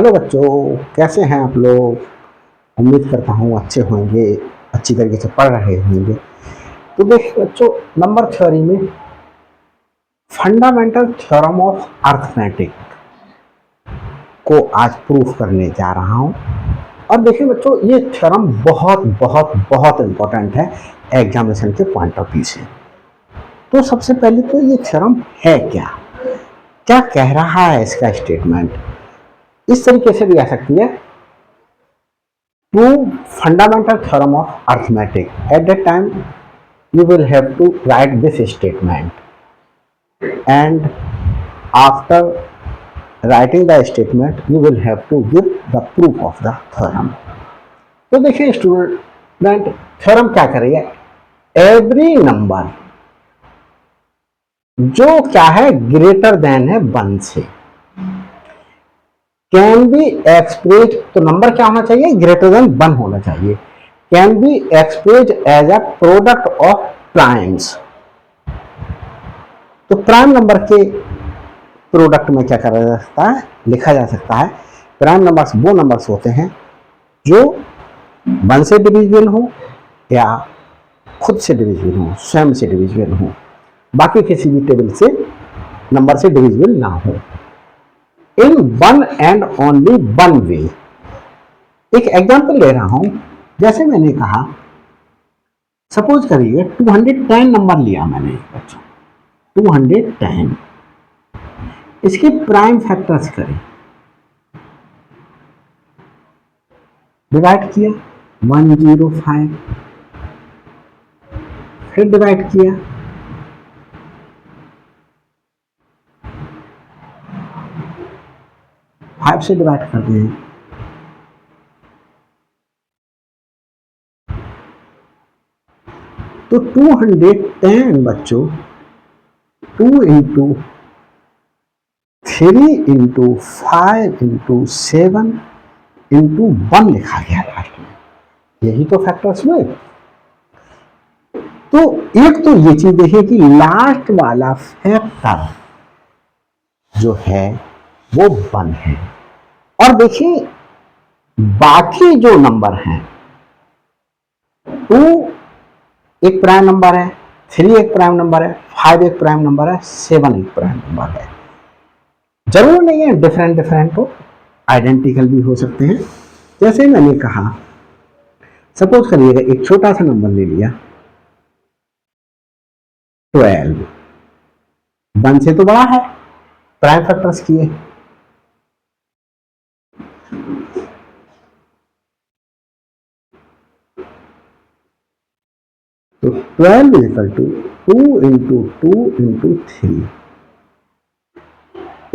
Hello बच्चों, कैसे हैं आप लोग। उम्मीद करता हूँ अच्छे होंगे, अच्छी तरीके से पढ़ रहे होंगे। तो देखिए बच्चों, नंबर थ्योरी में फंडामेंटल थ्योरम ऑफ अर्थमेटिक को आज प्रूफ करने जा रहा हूँ। और देखिए बच्चों, ये थ्योरम बहुत बहुत बहुत इम्पोर्टेंट है एग्जामिनेशन के पॉइंट ऑफ व्यू से। तो सबसे पहले तो ये थ्योरम है क्या, क्या कह रहा है इसका स्टेटमेंट। इस तरीके से भी आ सकती है, prove fundamental theorem of arithmetic. At that time you will have to write this statement, and after writing the statement you will have to give the proof of the theorem. तो देखिए student, theorem क्या करेगा, every number जो क्या है greater than है 1 से can be expressed, तो नंबर क्या होना चाहिए, ग्रेटर देन 1 होना चाहिए, can be expressed as a product of primes. तो प्राइम नंबर के प्रोडक्ट में क्या करा जा सकता है, लिखा जा सकता है। प्राइम नंबर्स वो नंबर्स होते हैं जो 1 से डिविजिबल हो या खुद से डिविजिबल हो, स्वयं से डिविजिबल हो, बाकी किसी भी टेबल से नंबर से डिविजिबल ना हो, in one and only one way. एक एग्जांपल ले रहा हूं, जैसे मैंने कहा, सपोज करिए 210 नंबर लिया मैंने बच्चों, 210, इसके प्राइम फैक्टर्स करें, डिवाइड किया 105, फिर डिवाइड किया 5 से डिवाइड कर दें, तो 210 बच्चों 2 इंटू 3 इंटू 5 इंटू 7 इंटू 1 लिखा गया लास्ट में, यही तो फैक्टर्स हुए। तो एक तो ये चीज देखिए कि लास्ट वाला फैक्टर जो है वो 1 है, और देखिए बाकी जो नंबर हैं, 2 एक प्राइम नंबर है, 3 एक प्राइम नंबर है, 5 एक प्राइम नंबर है, 7 एक प्राइम नंबर है। जरूर नहीं है डिफरेंट डिफरेंट हो, आइडेंटिकल भी हो सकते हैं। जैसे मैंने कहा, सपोज करिएगा एक छोटा सा नंबर ले लिया 12, 1 से तो बड़ा है, प्राइम फैक्टर्स किए, तो 12 is equal to 2 into 2 into 3,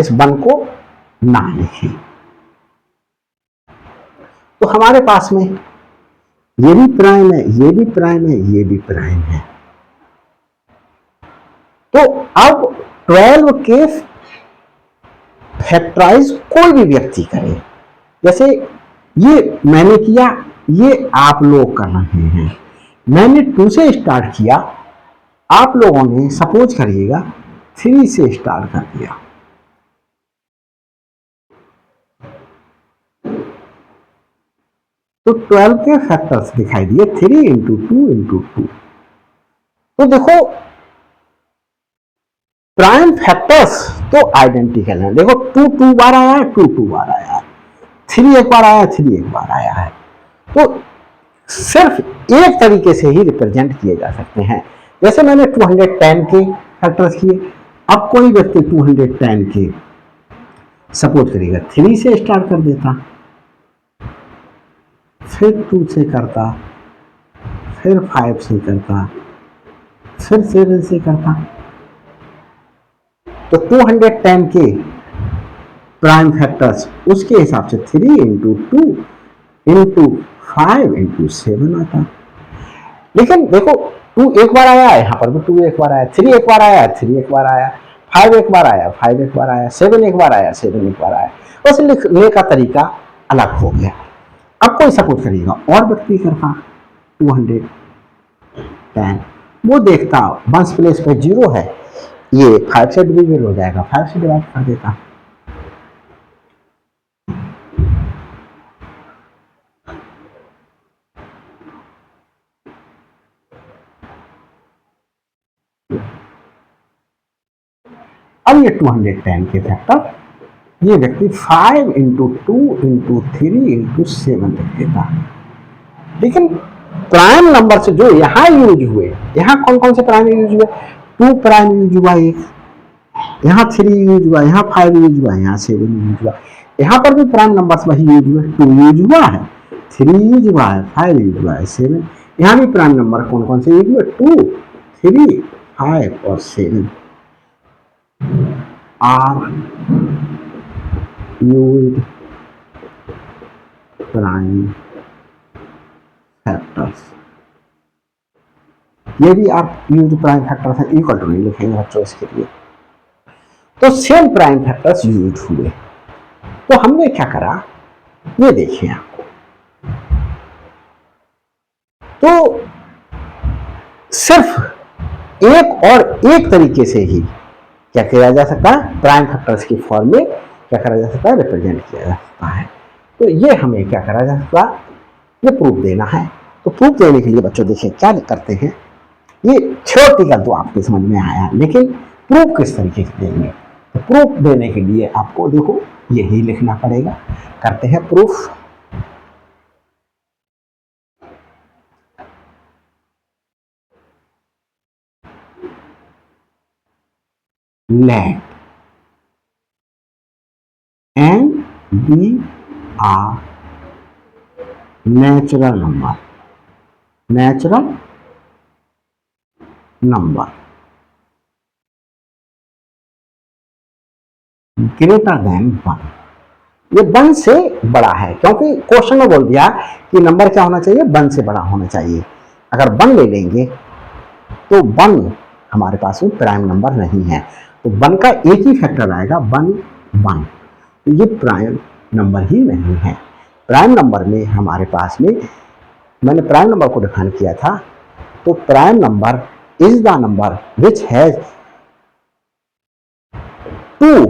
इस 1 को ना लिखें। तो हमारे पास में ये भी प्राइम है, ये भी प्राइम है, ये भी प्राइम है। तो अब 12 के फैक्टराइज कोई भी व्यक्ति करे, जैसे ये मैंने किया, ये आप लोग कर रहे हैं, मैंने 2 से स्टार्ट किया, आप लोगों ने सपोज करिएगा 3 से स्टार्ट कर दिया। तो 12 के फैक्टर्स दिखाई दिए 3 इंटू 2 इंटू 2। तो देखो प्राइम फैक्टर्स तो आइडेंटिकल है, देखो 2 2 बार आया है, 2 2 बार आया है, 3 एक बार आया है, 3 एक बार आया है। तो सिर्फ एक तरीके से ही रिप्रेजेंट किए जा सकते हैं। जैसे मैंने 210 के फैक्टर्स किए, अब कोई व्यक्ति 210 के सपोज करेगा 3 से स्टार्ट कर देता, फिर 2 से करता, फिर 5 से करता, फिर 7 से करता, तो 210 के प्राइम फैक्टर्स उसके हिसाब से 3 इंटू 2 इंटू 5 इंटू 7 आता। लेकिन देखो 2 एक बार आया, यहाँ पर भी 2 एक बार आया, 3 एक बार आया, 3 एक बार आया, 5 एक बार आया, 5 एक बार आया, 7 एक बार आया, 7 एक बार आया, बस लिखने का तरीका अलग हो गया। अब कोई सपोर्ट करेगा और व्यक्ति करता 210, वो देखता 1 प्लेस पे 0 है, ये 5 से डिविजिबल हो जाएगा, 5 से डिवाइड कर देता, अब ये 210 के फैक्टर, ये व्यक्ति 5 इंटू 2 इंटू 3 इंटू 7 लिख देता। लेकिन प्राइम नंबर से जो यहाँ यूज हुए, यहाँ कौन कौन से प्राइम यूज हुए? 2 प्राइम यूज हुआ, एक यहाँ 3 यूज हुआ, यहाँ 5 यूज हुआ, यहाँ 7 यूज हुआ। यहाँ पर भी प्राइम नंबर्स वही यूज हुए, 2 यूज हुआ है, 3 यूज हुआ है, 5 यूज हुआ है, 7। यहाँ भी प्राइम नंबर कौन कौन से यूज हुए? 2, 3, 5 और 7 आर यूज प्राइम फैक्टर्स। ये भी आप यूज प्राइम फैक्टर्स है, इक्वल टू नहीं लिखेंगे बच्चों इसके लिए। तो सेम प्राइम फैक्टर्स यूज हुए। तो हमने क्या करा, ये देखिए आपको, तो सिर्फ एक और एक तरीके से ही क्या किया जा सकता है, प्राइम फैक्टर्स की फॉर्म में क्या करा जा सकता है, रिप्रेजेंट किया जा सकता है। तो ये हमें क्या करा जा सकता है, ये प्रूफ देना है। तो प्रूफ देने के लिए बच्चों देखिए क्या करते हैं, ये थ्योरेटिकल तो आपके समझ में आया, लेकिन प्रूफ किस तरीके से देंगे? तो प्रूफ देने के लिए आपको देखो यही लिखना पड़ेगा। करते हैं proof. Let n be are natural number, natural number greater than 1। ये 1 से बड़ा है, क्योंकि क्वेश्चन में बोल दिया कि नंबर क्या होना चाहिए, 1 से बड़ा होना चाहिए। अगर 1 ले लेंगे तो 1 हमारे पास में प्राइम नंबर नहीं है, तो 1 का एक ही फैक्टर आएगा, 1 1। तो ये प्राइम नंबर ही नहीं है। प्राइम नंबर में हमारे पास में, मैंने प्राइम नंबर को डिफाइन किया था, तो prime number is the number which has 2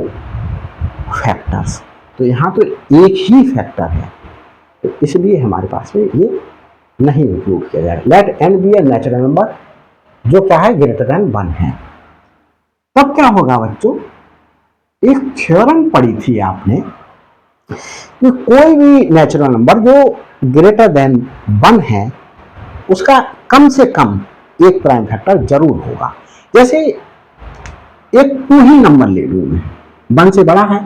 factors. तो यहाँ तो एक ही फैक्टर है, तो इसलिए हमारे पास में ये नहीं इंक्लूड किया जाएगा। Let n be a natural number जो क्या है, ग्रेटर देन 1 है। तब क्या होगा बच्चों, एक थ्योरम पढ़ी थी आपने कि कोई भी नेचुरल नंबर जो ग्रेटर देन 1 है उसका कम से कम एक प्राइम फैक्टर जरूर होगा। जैसे एक 2 ही नंबर ले लूं मैं, 1 से बड़ा है,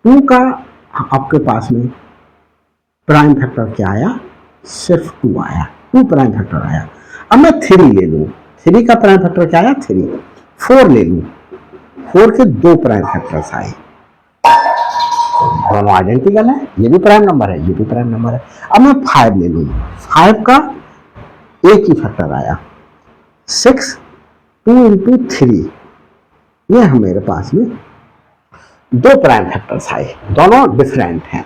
2 का आपके पास में प्राइम फैक्टर क्या आया, सिर्फ 2 आया, 2 प्राइम फैक्टर आया। अब मैं 3 ले लूं, 3 का प्राइम फैक्टर क्या आया, 3। 4 ले लूं, 4 के 2 प्राइम फैक्टर्स आए, दोनों आइडेंटिकल है, ये भी प्राइम नंबर है, ये भी प्राइम नंबर है। अब मैं 5 ले लूं, 5 का एक ही फैक्टर आया, 6, 2 इंटू 3, ये मेरे पास में 2 प्राइम फैक्टर्स आए, दोनों डिफरेंट हैं।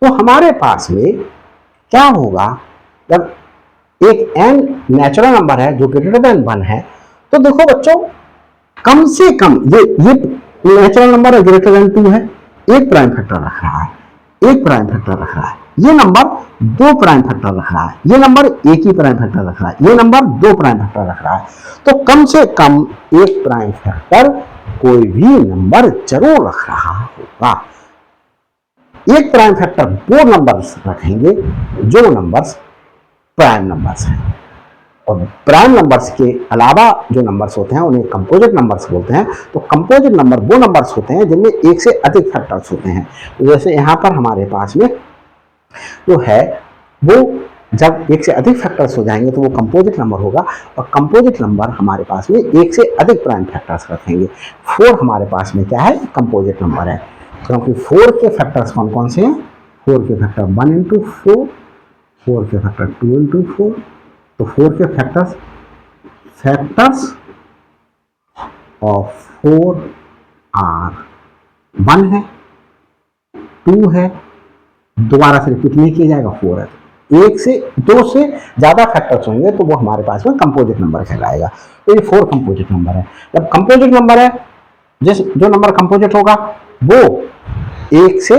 तो हमारे पास में क्या होगा, जब एक n नेचुरल नंबर है जो ग्रेटर देन 1 है, तो देखो बच्चों कम से कम ये नेचुरल नंबर है, ग्रेटर देन 2 है, एक प्राइम फैक्टर रख रहा है, एक प्राइम फैक्टर रख रहा है, ये नंबर 2 प्राइम फैक्टर रख रहा है, ये नंबर एक ही प्राइम फैक्टर रख रहा है, ये नंबर 2 प्राइम फैक्टर रख रहा है। तो कम से कम एक प्राइम फैक्टर कोई भी नंबर जरूर रख रहा होगा। एक प्राइम फैक्टर वो नंबर्स रखेंगे जो नंबर्स प्राइम नंबर्स हैं, और प्राइम नंबर्स के अलावा जो नंबर्स होते हैं उन्हें कंपोजिट नंबर्स बोलते हैं। तो कंपोजिट नंबर वो नंबर्स होते हैं जिनमें एक से अधिक फैक्टर्स होते हैं। तो जैसे यहाँ पर हमारे पास में जो है वो जब एक से अधिक फैक्टर्स हो जाएंगे तो वो कंपोजिट नंबर होगा, और कंपोजिट नंबर हमारे पास में एक से अधिक प्राइम फैक्टर्स रखेंगे। 4 हमारे पास में क्या है, कंपोजिट नंबर है, क्योंकि 4 के फैक्टर्स कौन कौन से हैं, 4 के फैक्टर 1 इंटू 4, 4 के फैक्टर 2 इंटू 4, तो 4 के फैक्टर्स ऑफ 4 आर 1 है, 2 है, दोबारा से रिपीट नहीं किया जाएगा, 4 है। एक से 2 से ज्यादा फैक्टर्स होंगे तो वो हमारे पास में कंपोजिट नंबर कहलाएगा। तो ये 4 कंपोजिट नंबर है। जब कंपोजिट नंबर है, जो नंबर कंपोजिट होगा वो एक से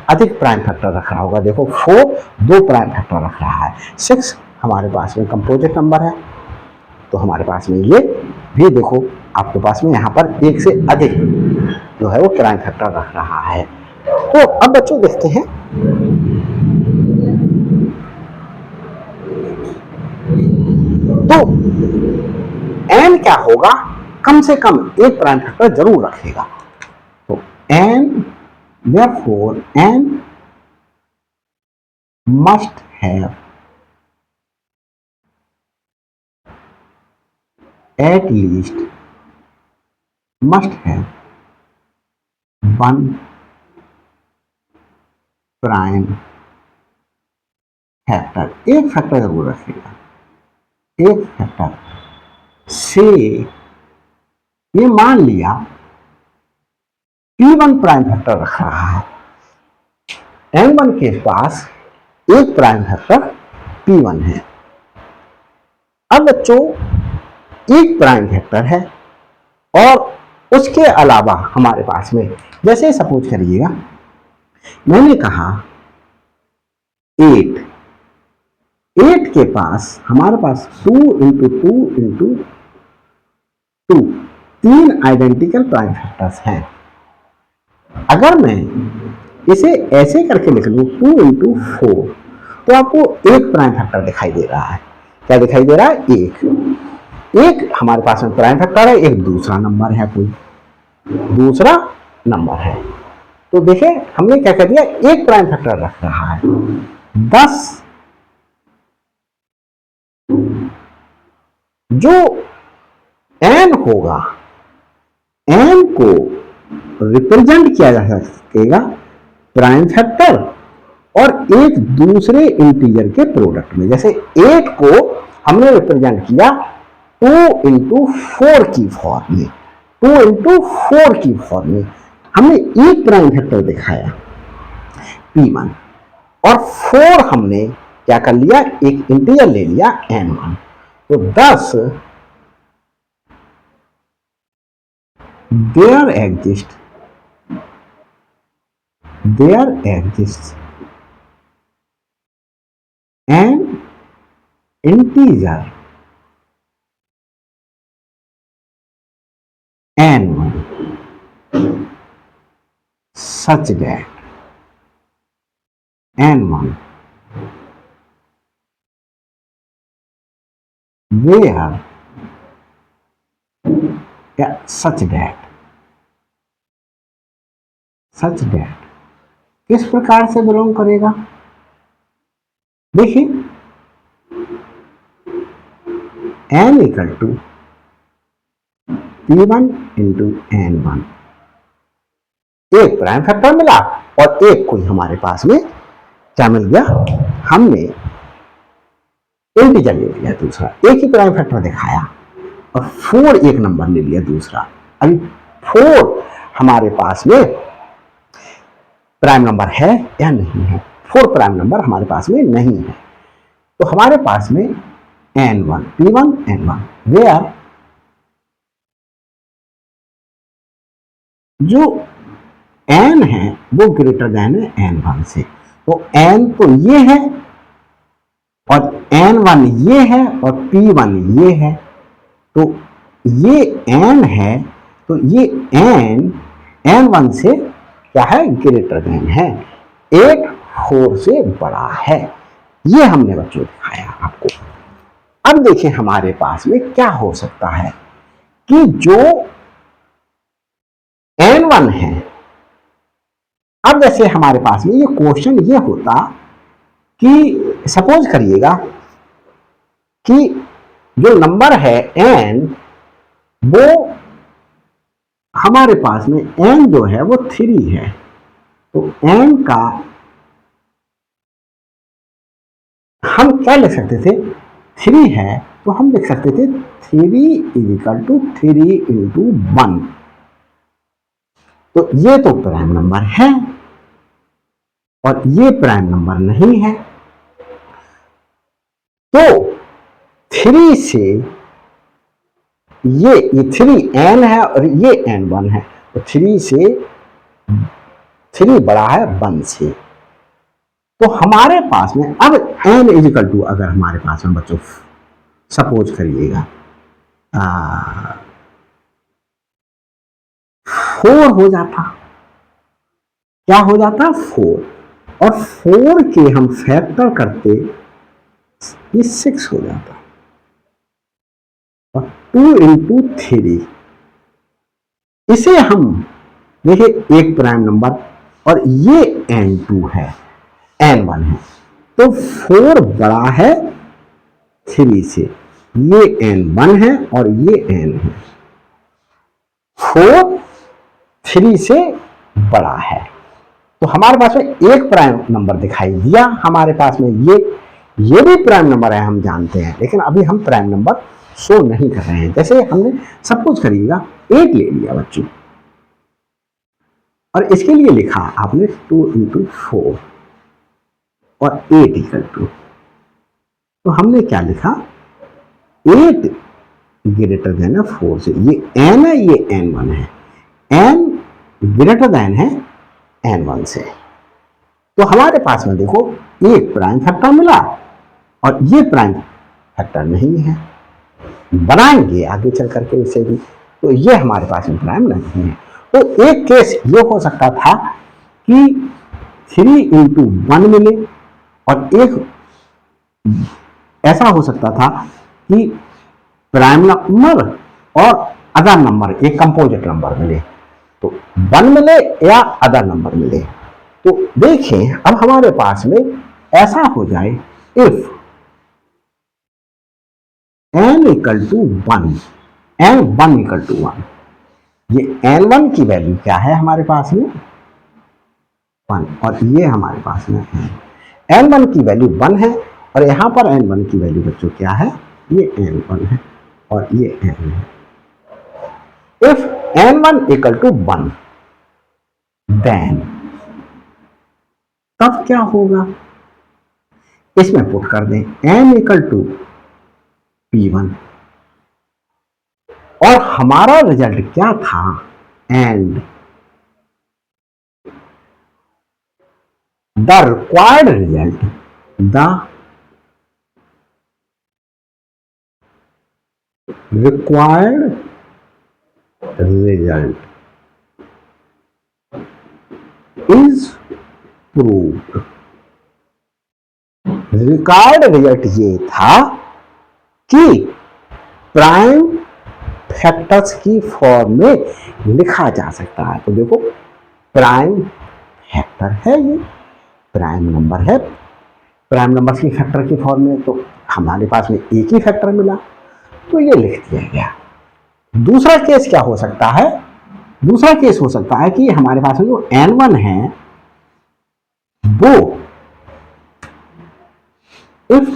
अधिक प्राइम फैक्टर रख रहा होगा। देखो 4 2 प्राइम फैक्टर रख रहा है, 6 हमारे पास में कंपोजिट नंबर है, तो हमारे पास में ये भी देखो आपके पास में यहाँ पर एक से अधिक जो है वो प्राइम फैक्टर रख रहा है। तो अब बच्चों देखते हैं, तो n क्या होगा, कम से कम एक प्राइम फैक्टर जरूर रखेगा। तो n, therefore n must have at least one prime factor, एक फैक्टर जरूर रखेगा। एक फैक्टर से ये मान लिया P1 प्राइम फैक्टर रख रहा है, N1 के पास एक प्राइम फैक्टर P1 है। अब बच्चों एक प्राइम फैक्टर है और उसके अलावा हमारे पास में, जैसे सपोज करिएगा मैंने कहा 8 के पास हमारे पास 2 इंटू 2 इंटू 2 तीन आइडेंटिकल प्राइम फैक्टर्स हैं। अगर मैं इसे ऐसे करके लिख लूं 2 इंटू 4, तो आपको एक प्राइम फैक्टर दिखाई दे रहा है। क्या दिखाई दे रहा है? एक हमारे पास में प्राइम फैक्टर है, एक दूसरा नंबर है, कोई दूसरा नंबर है। तो देखें हमने क्या कर दिया, एक प्राइम फैक्टर रख रहा है। 10 जो n होगा, n को रिप्रेजेंट किया जा सकेगा प्राइम फैक्टर और एक दूसरे इंटीजर के प्रोडक्ट में। जैसे 8 को हमने रिप्रेजेंट किया 2 इंटू 4 की फॉर्म में, 2 इंटू 4 की फॉर्म में हमने एक प्राइम फैक्टर दिखाया P1, और 4 हमने क्या कर लिया, एक इंटीजर ले लिया N1। तो 10 there exists an integer N1 such that N1 where such that किस प्रकार से बिलोंग करेगा? देखिए n equal to P1 into N1, एक प्राइम फैक्टर मिला और एक कोई हमारे पास में क्या मिल गया, हमने इंटीजर ले लिया दूसरा, एक ही प्राइम फैक्टर दिखाया और 4 एक नंबर ले लिया दूसरा। अभी 4 हमारे पास में प्राइम नंबर है या नहीं है? 4 प्राइम नंबर हमारे पास में नहीं है। तो हमारे पास में N1 P1 N1 वेयर जो n है वो ग्रेटर देन है N1 से। तो n तो ये है और N1 ये है और P1 ये है। तो ये n है, तो ये N1 से क्या है, ग्रेटर देन है, 8 4 से बड़ा है। ये हमने बच्चों दिखाया आपको। अब देखिए हमारे पास में क्या हो सकता है कि जो N1 है, अब जैसे हमारे पास में ये क्वेश्चन ये होता कि सपोज करिएगा कि जो नंबर है n, वो हमारे पास में n जो है वो 3 है। तो n का हम क्या लिख सकते थे, 3 है तो हम लिख सकते थे 3 इक्वल टू 3 इंटू 1। तो ये तो प्राइम नंबर है और ये प्राइम नंबर नहीं है। तो 3 से ये 3n है और ये n1 है, तो 3 से 3 बड़ा है 1 से। तो हमारे पास में अब n इजिकल टू, अगर हमारे पास में बच्चों सपोज करिएगा 4 हो जाता। क्या हो जाता? 4। और 4 के हम फैक्टर करते, ये 6 हो जाता। और 2 इंटू 3, इसे हम देखिए एक प्राइम नंबर, और ये n2 है, n1 है, तो 4 बड़ा है 3 से, ये n1 है और ये n है। 4 3 से बड़ा है, तो हमारे पास में एक प्राइम नंबर दिखाई दिया। हमारे पास में ये भी प्राइम नंबर है, हम जानते हैं, लेकिन अभी हम प्राइम नंबर शो नहीं कर रहे हैं। जैसे हमने सब कुछ करिएगा, 8 ले लिया बच्चों, और इसके लिए लिखा आपने 2 इंटू 4 और 8 इक्वल टू, तो हमने क्या लिखा? 8 ग्रेटर देन है 4 से। ये n है, ये n1 है, n ग्रेटर देन है n1 से। तो हमारे पास में देखो एक प्राइम फैक्टर मिला, और ये प्राइम फैक्टर नहीं है, बनाएंगे आगे चल करके इसे भी, तो ये हमारे पास में प्राइम नहीं है। तो एक केस ये हो सकता था कि 3 इंटू 1 मिले, और एक ऐसा हो सकता था कि प्राइम नंबर और अदर नंबर, एक कंपोजिट नंबर मिले, तो 1 मिले या अदर नंबर मिले। तो देखें अब हमारे पास में ऐसा हो जाए, if n equal to 1, n1 equal to 1, ये n1 की वैल्यू क्या है हमारे पास में? 1, और ये हमारे पास में n1 की वैल्यू 1 है, और यहां पर n1 की वैल्यू बच्चों क्या है? ये n1 है और ये n है। If n1 equal to 1, then तब क्या होगा? इसमें पुट कर दें n इक्वल टू p1, और हमारा रिजल्ट क्या था? And the required result, the required result is proved. Required result ये था कि प्राइम फैक्टर्स की फॉर्म में लिखा जा सकता है। तो देखो प्राइम फैक्टर है, ये प्राइम नंबर है, प्राइम नंबर की फैक्टर की फॉर्म में, तो हमारे पास में एक ही फैक्टर मिला, तो ये लिख दिया गया। दूसरा केस क्या हो सकता है? दूसरा केस हो सकता है कि हमारे पास में जो n1 है वो if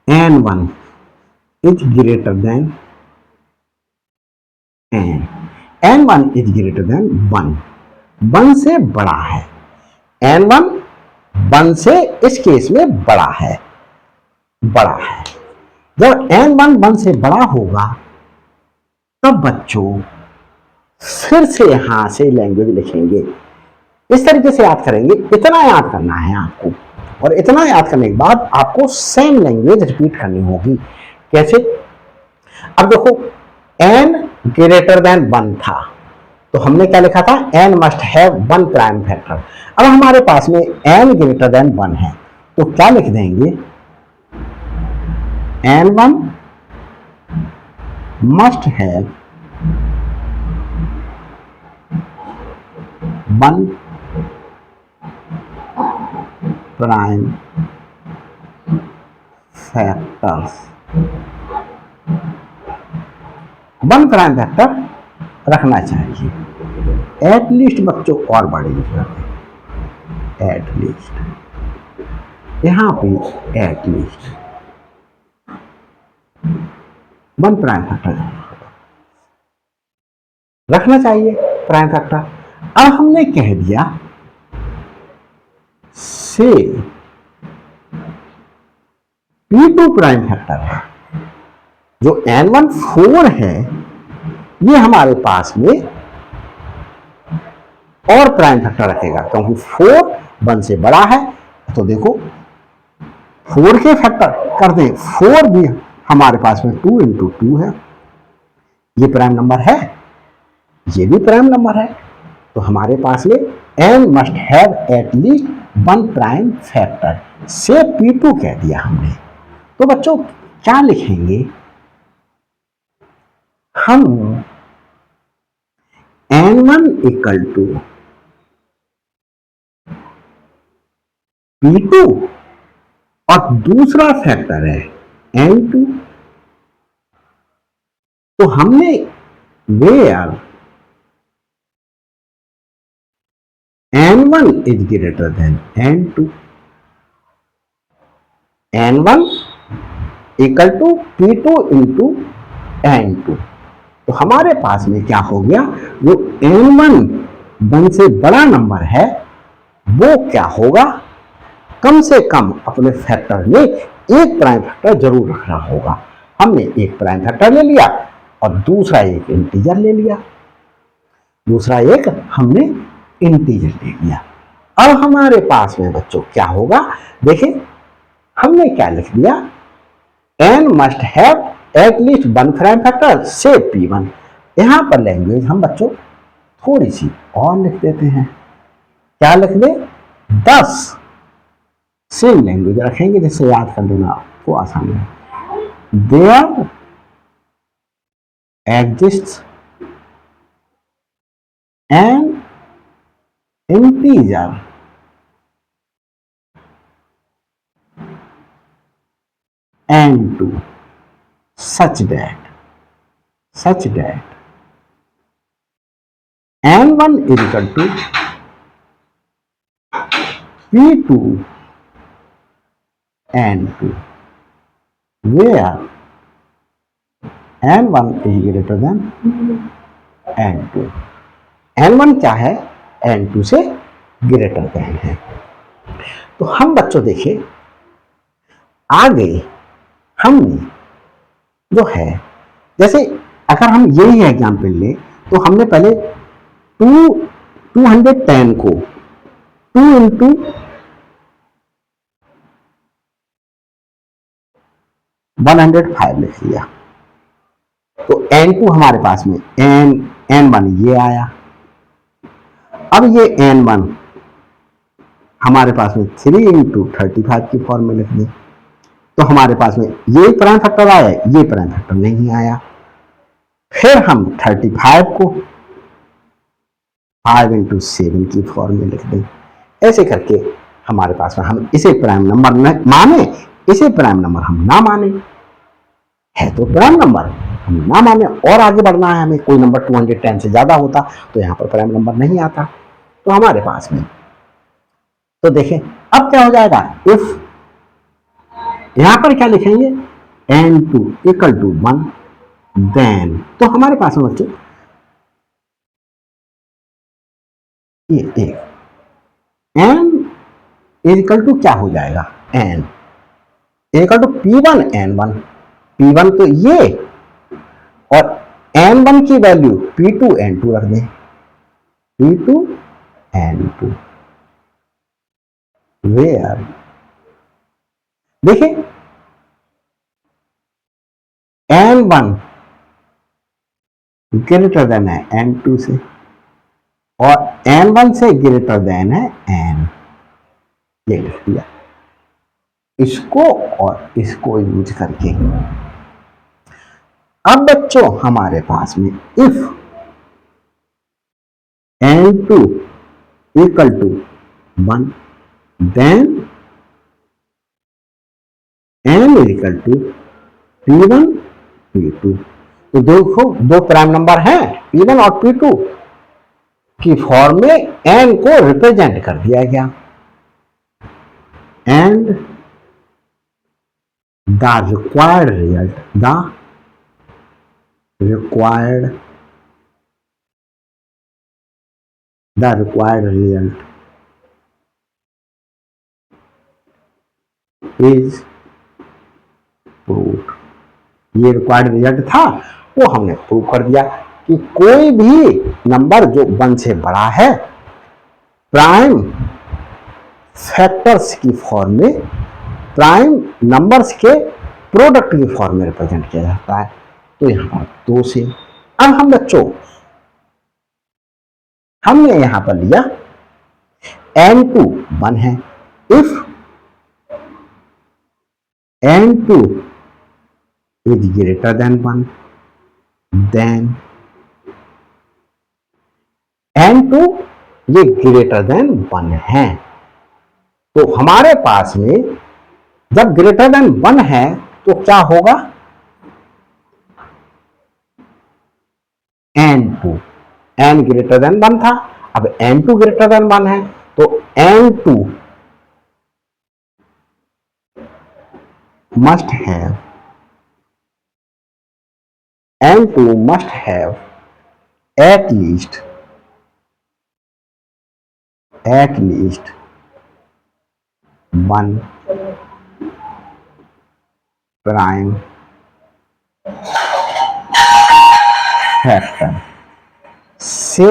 n1 is greater then n1 is greater than 1 से बड़ा है, n1 1 से इस केस में बड़ा है, जब n1 1 से बड़ा होगा तब बच्चों फिर से यहां से लैंग्वेज लिखेंगे, इस तरीके से याद करेंगे। इतना याद करना है आपको, और इतना याद करने के बाद आपको सेम लैंग्वेज रिपीट करनी होगी। कैसे? अब देखो n ग्रेटर देन 1 था, तो हमने क्या लिखा था? n must have 1 prime factor. अब हमारे पास में n ग्रेटर देन 1 है, तो क्या लिख देंगे? n1 must have 1 prime factors. 1 prime factor रखना चाहिए, एटलीस्ट बच्चों, और बड़े एटलीस्ट, यहां पे एटलीस्ट 1 प्राइम फैक्टर रखना चाहिए, प्राइम फैक्टर। अब हमने कह दिया से P2 प्राइम फैक्टर है, जो n1 4 है, ये हमारे पास में और प्राइम फैक्टर रखेगा, क्योंकि 4 1 से बड़ा है। तो देखो 4 के फैक्टर कर दें, 4 भी हमारे पास में 2 इंटू 2 है, ये प्राइम नंबर है, ये भी प्राइम नंबर है, तो हमारे पास में n must have at least one prime factor, से P2 कह दिया हमने। तो बच्चों क्या लिखेंगे हम, n1 इक्वल टू P2 और दूसरा फैक्टर है n2। तो हमने where n1 is greater than n2, n1 equal to P2 into n2। तो हमारे पास में क्या हो गया, जो n1 वन से बड़ा नंबर है वो क्या होगा, कम से कम अपने फैक्टर में एक प्राइम फैक्टर जरूर रखना होगा। हमने एक प्राइम फैक्टर ले लिया और दूसरा एक इंटीजर ले लिया, दूसरा एक हमने इंटीजर ले लिया। अब हमारे पास में बच्चों क्या होगा, देखिए हमने क्या लिख दिया, n must have at least one prime factor से P1। यहां पर लैंग्वेज हम बच्चों थोड़ी सी और लिख देते हैं, क्या लिख दे, 10 सेम लैंग्वेज रखेंगे जिससे याद कर लेना आपको आसान है। There exists an integer n2 such that n1 is equal to P2 n2 where n1 is greater than n2। n1 क्या है, n2 से ग्रेटर देन है। तो हम बच्चों देखिए आगे हमने जो है, जैसे अगर हम यही एग्जाम्पल लें तो हमने पहले 210 को 2 इंटू 105 लिख लिया, तो n2 हमारे पास में n1 ये आया। अब ये n1 हमारे पास में 3 इंटू 35 की फॉर्म में लिख दें, तो हमारे पास में ये प्राइम फैक्टर आया, ये प्राइम फैक्टर नहीं आया। फिर हम 35 को 5 इंटू 7 की फॉर्म में लिख दें। ऐसे करके हमारे पास में हम इसे प्राइम नंबर न माने, इसे प्राइम नंबर हम ना माने, है तो प्राइम नंबर हम ना माने और आगे बढ़ना है हमें, कोई नंबर 210 से ज्यादा होता तो यहां पर प्राइम नंबर नहीं आता। तो हमारे पास में तो देखें अब क्या हो जाएगा, इफ यहां पर क्या लिखेंगे, n2 इक्वल टू 1 देन, तो हमारे पास में बच्चों ये n इक्वल टू क्या हो जाएगा, n equal to P1 n1, P1 तो ये और n1 की वैल्यू P2 n2 रख दें, P2 n2 वेयर, देखिए n1 ग्रेटर देन है n2 से और n1 से ग्रेटर देन है n, ये लिख दिया। इसको और इसको यूज करके अब बच्चों हमारे पास में if n2 equal to 1 then n equal to P1 P2। तो देखो दो प्राइम नंबर हैं P1 और P2 की फॉर्म में n को रिप्रेजेंट कर दिया गया, and the required result is proved. ये रिक्वायर्ड रिजल्ट था वो हमने प्रूव कर दिया कि कोई भी नंबर जो 1 से बड़ा है प्राइम फैक्टर्स की फॉर्म में, प्राइम नंबर्स के प्रोडक्ट की फॉर्म में रिप्रेजेंट किया जाता है। तो यहां पर 2 से अब हम बच्चों हमने यहां पर लिया n2 1 है। If n2 is greater than 1 than n2 ये ग्रेटर देन 1 है। तो हमारे पास में जब ग्रेटर देन 1 है तो क्या होगा, n2 n ग्रेटर देन 1 था, अब n2 ग्रेटर देन 1 है तो n2 must have n2 must have at least 1 prime factor से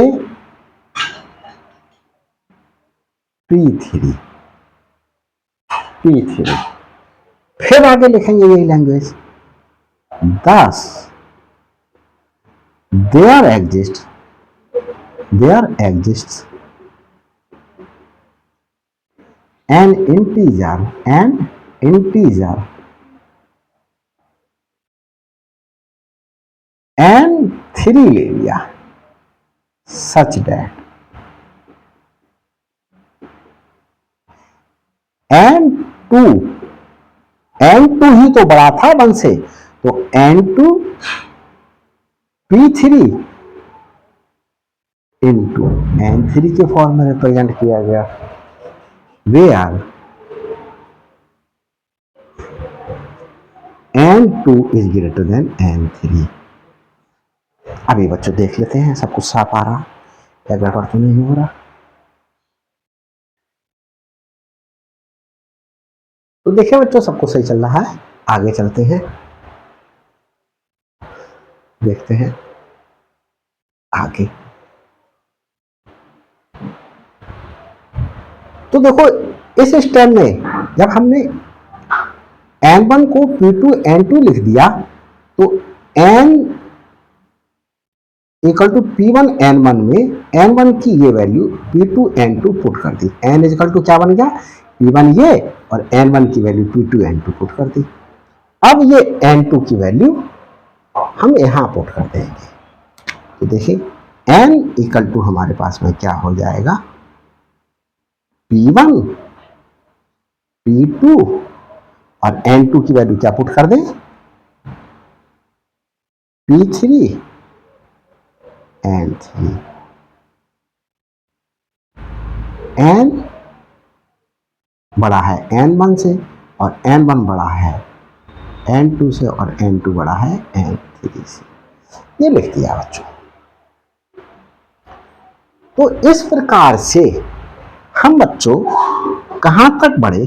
P3 फिर आगे लिखेंगे यही language. thus there exists an integer n3 ले लिया such that n2 ही तो बड़ा था 1 से, तो n2 p3 इंटू n3 के फॉर्म में रिप्रेजेंट किया गया, where n2 is greater than n3। अभी बच्चों देख लेते हैं सब कुछ साफ आ रहा या गड़बड़ तो नहीं हो रहा। तो देखिए बच्चों सब कुछ सही चल रहा है, आगे चलते हैं, देखते हैं आगे। तो देखो इस स्टेप में जब हमने n1 को p2 n2 लिख दिया तो n equal to p1 n1 में n1 की ये वैल्यू p2 n2 पुट कर दी, n इक्वल टू क्या बन गया p1 ये और n1 की वैल्यू p2 n2 पुट कर दी। अब ये n2 की वैल्यू हम यहां पुट कर देंगे, तो देखिए n इक्वल टू हमारे पास में क्या हो जाएगा p1 p2 और n2 की वैल्यू क्या पुट कर दें p3 n3। n बड़ा है n1 से और n1 बड़ा है n2 से और n2 बड़ा है n3 से, ये लिख दिया बच्चों। तो इस प्रकार से हम बच्चों कहां तक बढ़े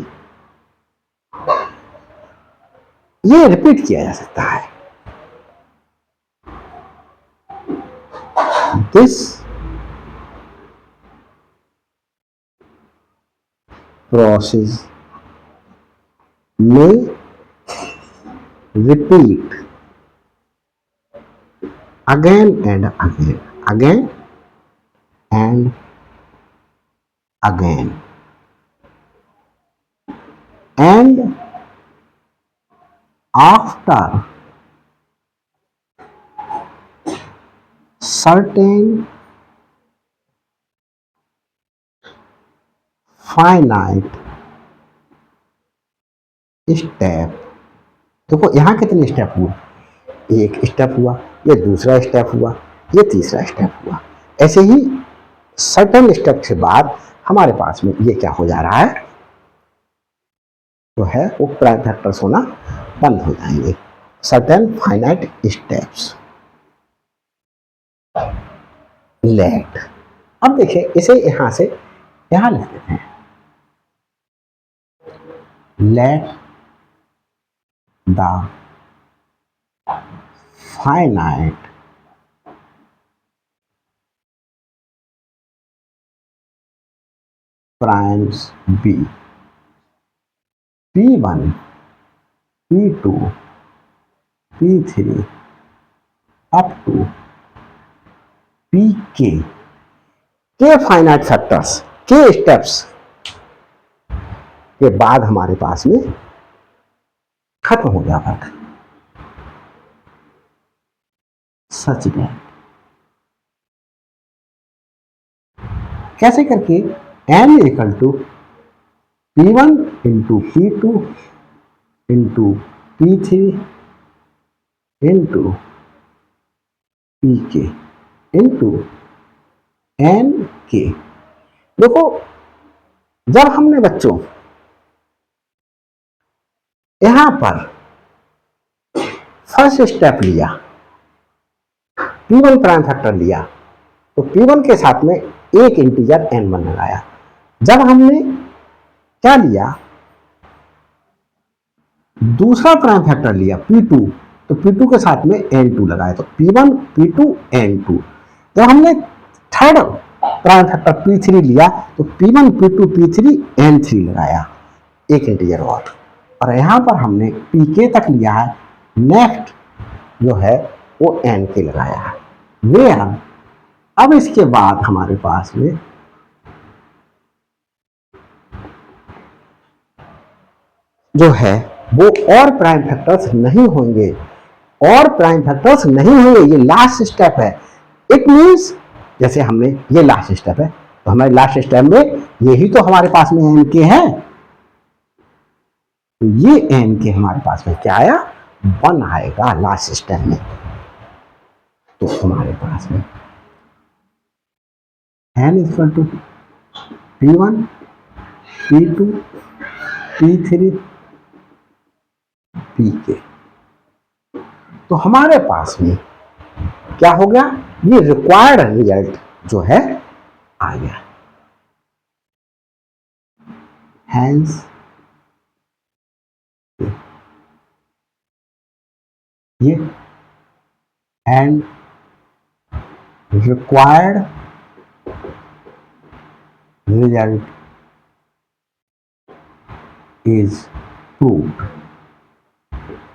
ये रिपीट किया जा सकता है। दिस प्रोसेस में repeat again and again and again, and after certain finite step। देखो यहां कितने स्टेप हुआ, एक स्टेप हुआ, ये दूसरा स्टेप हुआ, ये तीसरा स्टेप हुआ, ऐसे ही सर्टेन स्टेप के बाद हमारे पास में ये क्या हो जा रहा है तो है वो प्राइम फैक्टर्स होना बंद हो जाएंगे, सर्टेन फाइनाइट स्टेप्स लेट। अब देखिए इसे यहां से यहां लिख देते हैं, let the finite primes b p1 p2 p3 up to pk के फाइनाइट फैक्टर्स, के स्टेप्स के बाद हमारे पास में खत्म हो गया वर्क। सच में कैसे करके, n equal to P1 into P2 into P3 into PK into NK। देखो, जब हमने बच्चों यहां पर फर्स्ट स्टेप लिया, P1 प्राइम फैक्टर लिया, तो P1 के साथ में एक इंटीजर N1 लगाया। जब हमने क्या लिया, दूसरा प्राइम फैक्टर लिया P2, तो P2 के साथ में N2 लगाया, तो P1 P2 N2। जब हमने थर्ड प्राइम फैक्टर P3 लिया, तो P1 P2 P3 N3 लगाया, एक इंटीजर और यहां पर हमने PK तक लिया है, नेक्स्ट जो है वो NK लगाया है। वे अब इसके बाद हमारे पास में जो है वो और प्राइम फैक्टर्स नहीं होंगे, और प्राइम फैक्टर्स नहीं होंगे, ये लास्ट स्टेप है। इट मीन्स जैसे हमने ये लास्ट स्टेप है, तो हमारे लास्ट स्टेप में यही तो हमारे पास में NK है, तो ये NK हमारे पास में क्या आया, 1 आएगा लास्ट स्टेप में। तो हमारे पास में n equal to P1 P2 P3 PK। तो हमारे पास में क्या हो गया, ये रिक्वायर्ड रिजल्ट जो है आ गया। हैंस ये and required result is proved.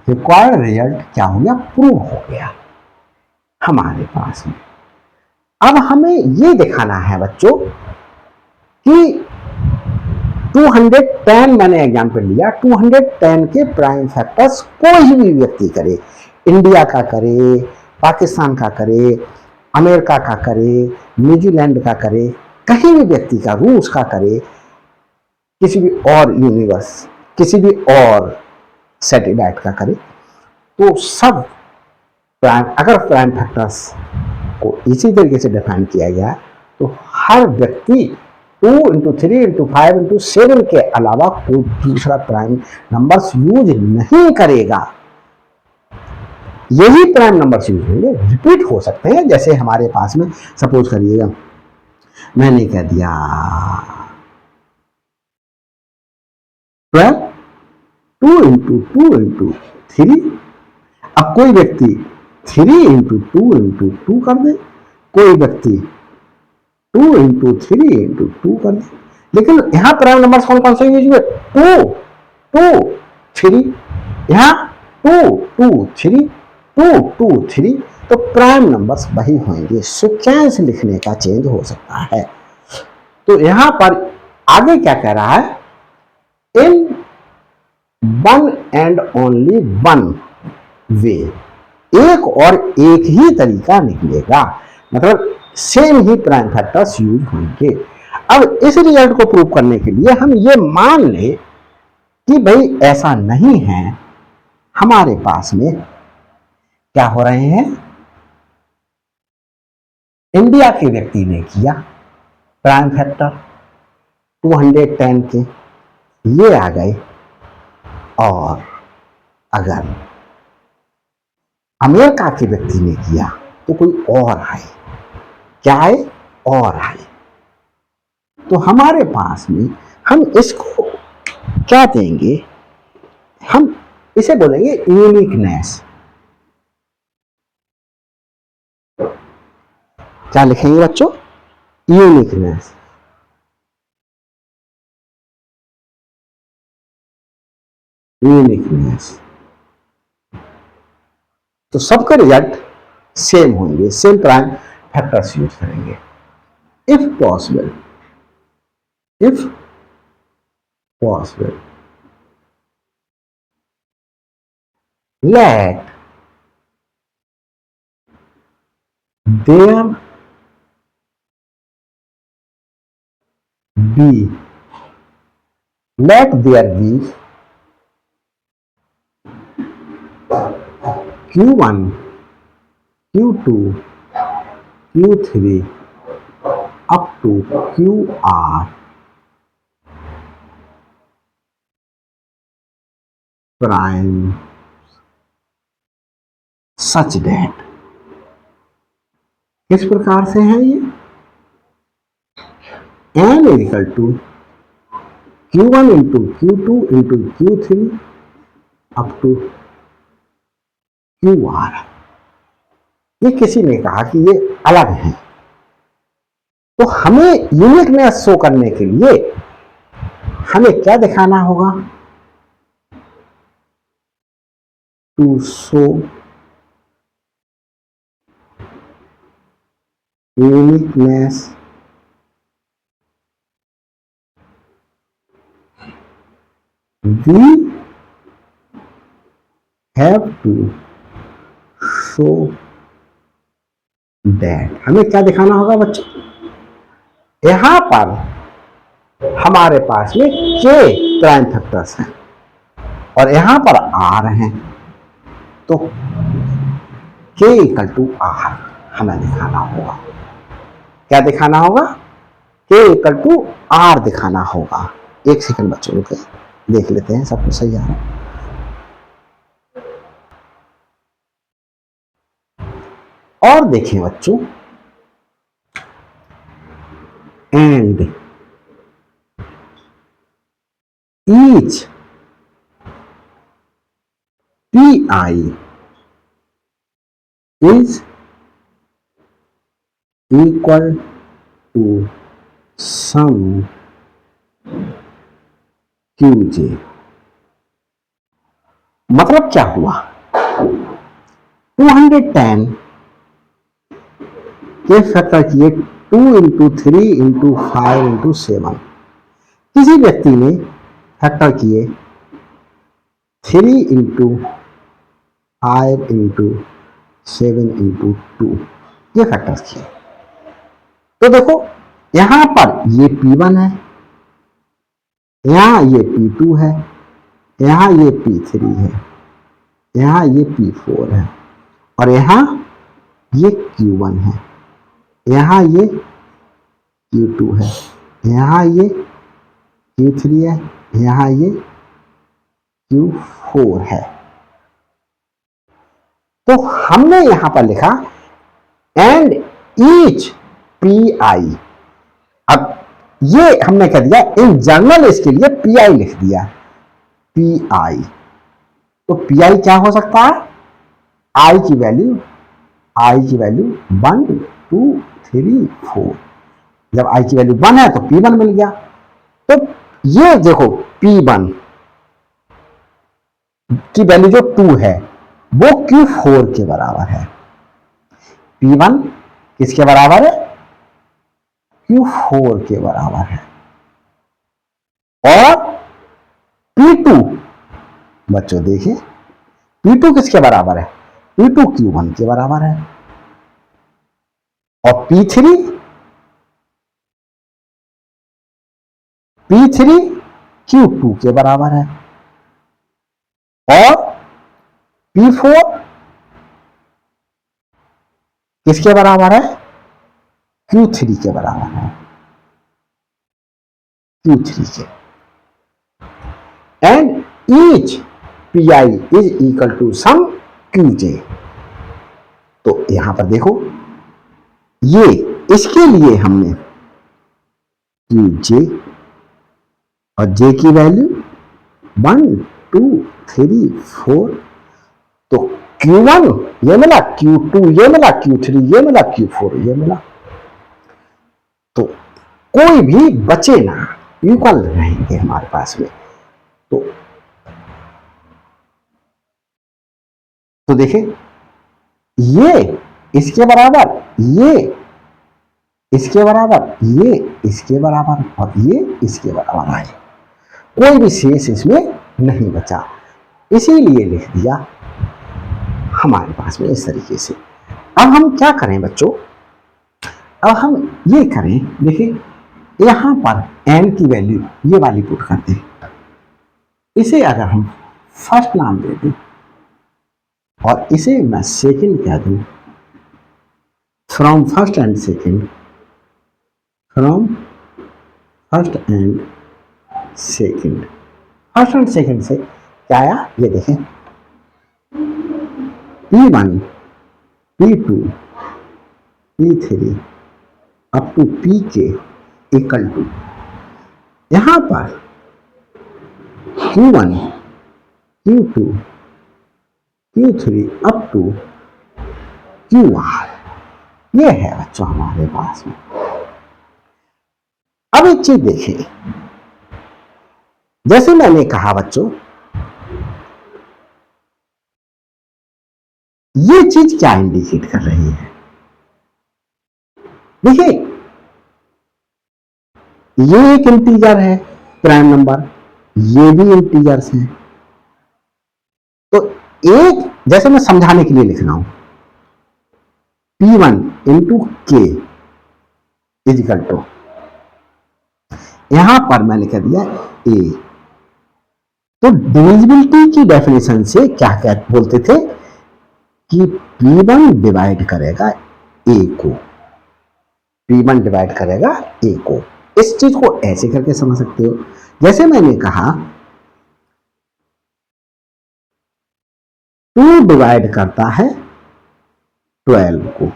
Required result क्या हो गया, प्रूव हो गया हमारे पास में। अब हमें ये दिखाना है बच्चों कि 210 मैंने एग्जाम्पल लिया, 210 के प्राइम फैक्टर्स कोई भी व्यक्ति करे, इंडिया का करे, पाकिस्तान का करे, अमेरिका का करे, न्यूजीलैंड का करे, कहीं भी व्यक्ति का, रूस का करे, किसी भी और यूनिवर्स, किसी भी और सैटेलाइट का करे, तो सब प्राइम, अगर प्राइम फैक्टर्स को इसी तरीके से डिफाइन किया गया, तो हर व्यक्ति 2 इंटू 3 इंटू 5 इंटू 7 के अलावा कोई दूसरा प्राइम नंबर्स यूज नहीं करेगा। यही प्राइम नंबर्स यूज होंगे, रिपीट हो सकते हैं। जैसे हमारे पास में सपोज करिएगा, मैंने कह दिया 12, 2 इंटू 2 इंटू 3। अब कोई व्यक्ति 3 इंटू 2 इंटू 2 कर दे, कोई व्यक्ति 2 इंटू 3 इंटू 2 कर दे, लेकिन यहां प्राइम नंबर्स कौन कौन से यूज हुए, 2 2 3, यहां 2 2 3 2 2 3, तो प्राइम नंबर्स वही होंगे, सीक्वेंस लिखने का चेंज हो सकता है। तो यहां पर आगे क्या कह रहा है, in one and only one way, एक और एक ही तरीका निकलेगा, मतलब सेम ही प्राइम फैक्टर्स यूज होंगे। अब इस रिजल्ट को प्रूव करने के लिए हम ये मान ले कि भाई ऐसा नहीं है, हमारे पास में क्या हो रहे हैं, इंडिया के व्यक्ति ने किया प्राइम फैक्टर 210 के, ये आ गए, और अगर अमेरिका के व्यक्ति ने किया तो कोई और आए, क्या आए, और आए। तो हमारे पास में हम इसको क्या देंगे, हम इसे बोलेंगे यूनिकनेस। क्या लिखेंगे बच्चों, यूनिकनेस। यूनिकनेस, तो सबका रिजल्ट सेम होंगे, सेम प्राइम फैक्टर्स यूज करेंगे। if possible, if possible, let there be, let there be Q1, Q2, Q3 up to QR prime such that, किस प्रकार से है ये, n is equal to Q1 into Q2 into Q3 up to QR। ये किसी ने कहा कि ये अलग है, तो हमें यूनिकनेस शो करने के लिए हमें क्या दिखाना होगा, to show uniqueness we have to show that. हमें क्या दिखाना होगा बच्चों, यहां पर हमारे पास में k प्राइम फैक्टर्स हैं और यहां पर r हैं, तो k इक्वल टू r हमें दिखाना होगा। क्या दिखाना होगा, k इक्वल टू r दिखाना होगा। एक सेकंड बच्चों रुके, देख लेते हैं सब कुछ सही है। और देखिए बच्चों, and each PI is equal to some QJ। मतलब क्या हुआ, 210 के फैक्टर किए 2 इंटू 3 इंटू 5 इंटू 7। किसी व्यक्ति ने फैक्टर किए 3 इंटू 5 इंटू 7 इंटू 2, ये फैक्टर्स किए। तो देखो यहां पर ये P1 है, यहां ये P2 है, यहां ये P3 है, यहां ये P4 है और यहां ये Q1 है, यहां ये Q2 है, यहां ये Q3 है, यहां ये Q4 है। तो हमने यहां पर लिखा एंड ईच PI। अब ये हमने कह दिया इन जनरल, इसके लिए PI लिख दिया, PI। तो PI क्या हो सकता है, I की वैल्यू 1 2 3 4। जब I की वैल्यू 1 है तो P1 मिल गया। तो ये देखो P1 की वैल्यू जो 2 है वो Q4 के बराबर है। P1 किसके बराबर है, Q4 के बराबर है। और P2 बच्चों देखिए, P2 किसके बराबर है, P2 Q1 के बराबर है। और P3 Q2 के बराबर है। और P4 किसके बराबर है, Q3 के बराबर है, Q3 के। And each PI is equal to sum QJ। तो यहां पर देखो ये इसके लिए हमने QJ और J की वैल्यू 1 2 3 4, तो Q1 ये मिला, Q2 ये मिला, Q3 ये मिला, Q4 ये मिला। तो कोई भी बचे ना, इक्वल रहेंगे हमारे पास में। तो देखें ये इसके बराबर, ये इसके बराबर, ये इसके बराबर और ये इसके बराबर आए, कोई भी शेष इसमें नहीं बचा, इसीलिए लिख दिया हमारे पास में इस तरीके से। अब हम क्या करें बच्चों, अब हम ये करें, देखिए यहां पर n की वैल्यू ये वाली पुट करते हैं, इसे अगर हम फर्स्ट नाम दे दें और इसे मैं सेकंड कह दूं, from first and second, from first and second, first and second से क्या आया ये देखें, P1 P2 P3 up to Pk equal to, यहां पर Q1 Q2 Q3 up to QR, ये है बच्चों हमारे पास में। अब एक चीज देखिए, जैसे मैंने कहा बच्चों, ये चीज क्या इंडिकेट कर रही है, देखिए ये एक इंटीजर है प्राइम नंबर, ये भी इंटीजर्स हैं, तो एक जैसे मैं समझाने के लिए लिख रहा हूं, P1 इंटू के इजिकल टू, यहां पर मैंने कह दिया ए, तो डिविजिबिलिटी की डेफिनेशन से क्या क्या बोलते थे कि P1 डिवाइड करेगा ए को, P1 डिवाइड करेगा ए को। इस चीज को ऐसे करके समझ सकते हो, जैसे मैंने कहा 2 डिवाइड करता है 12 को,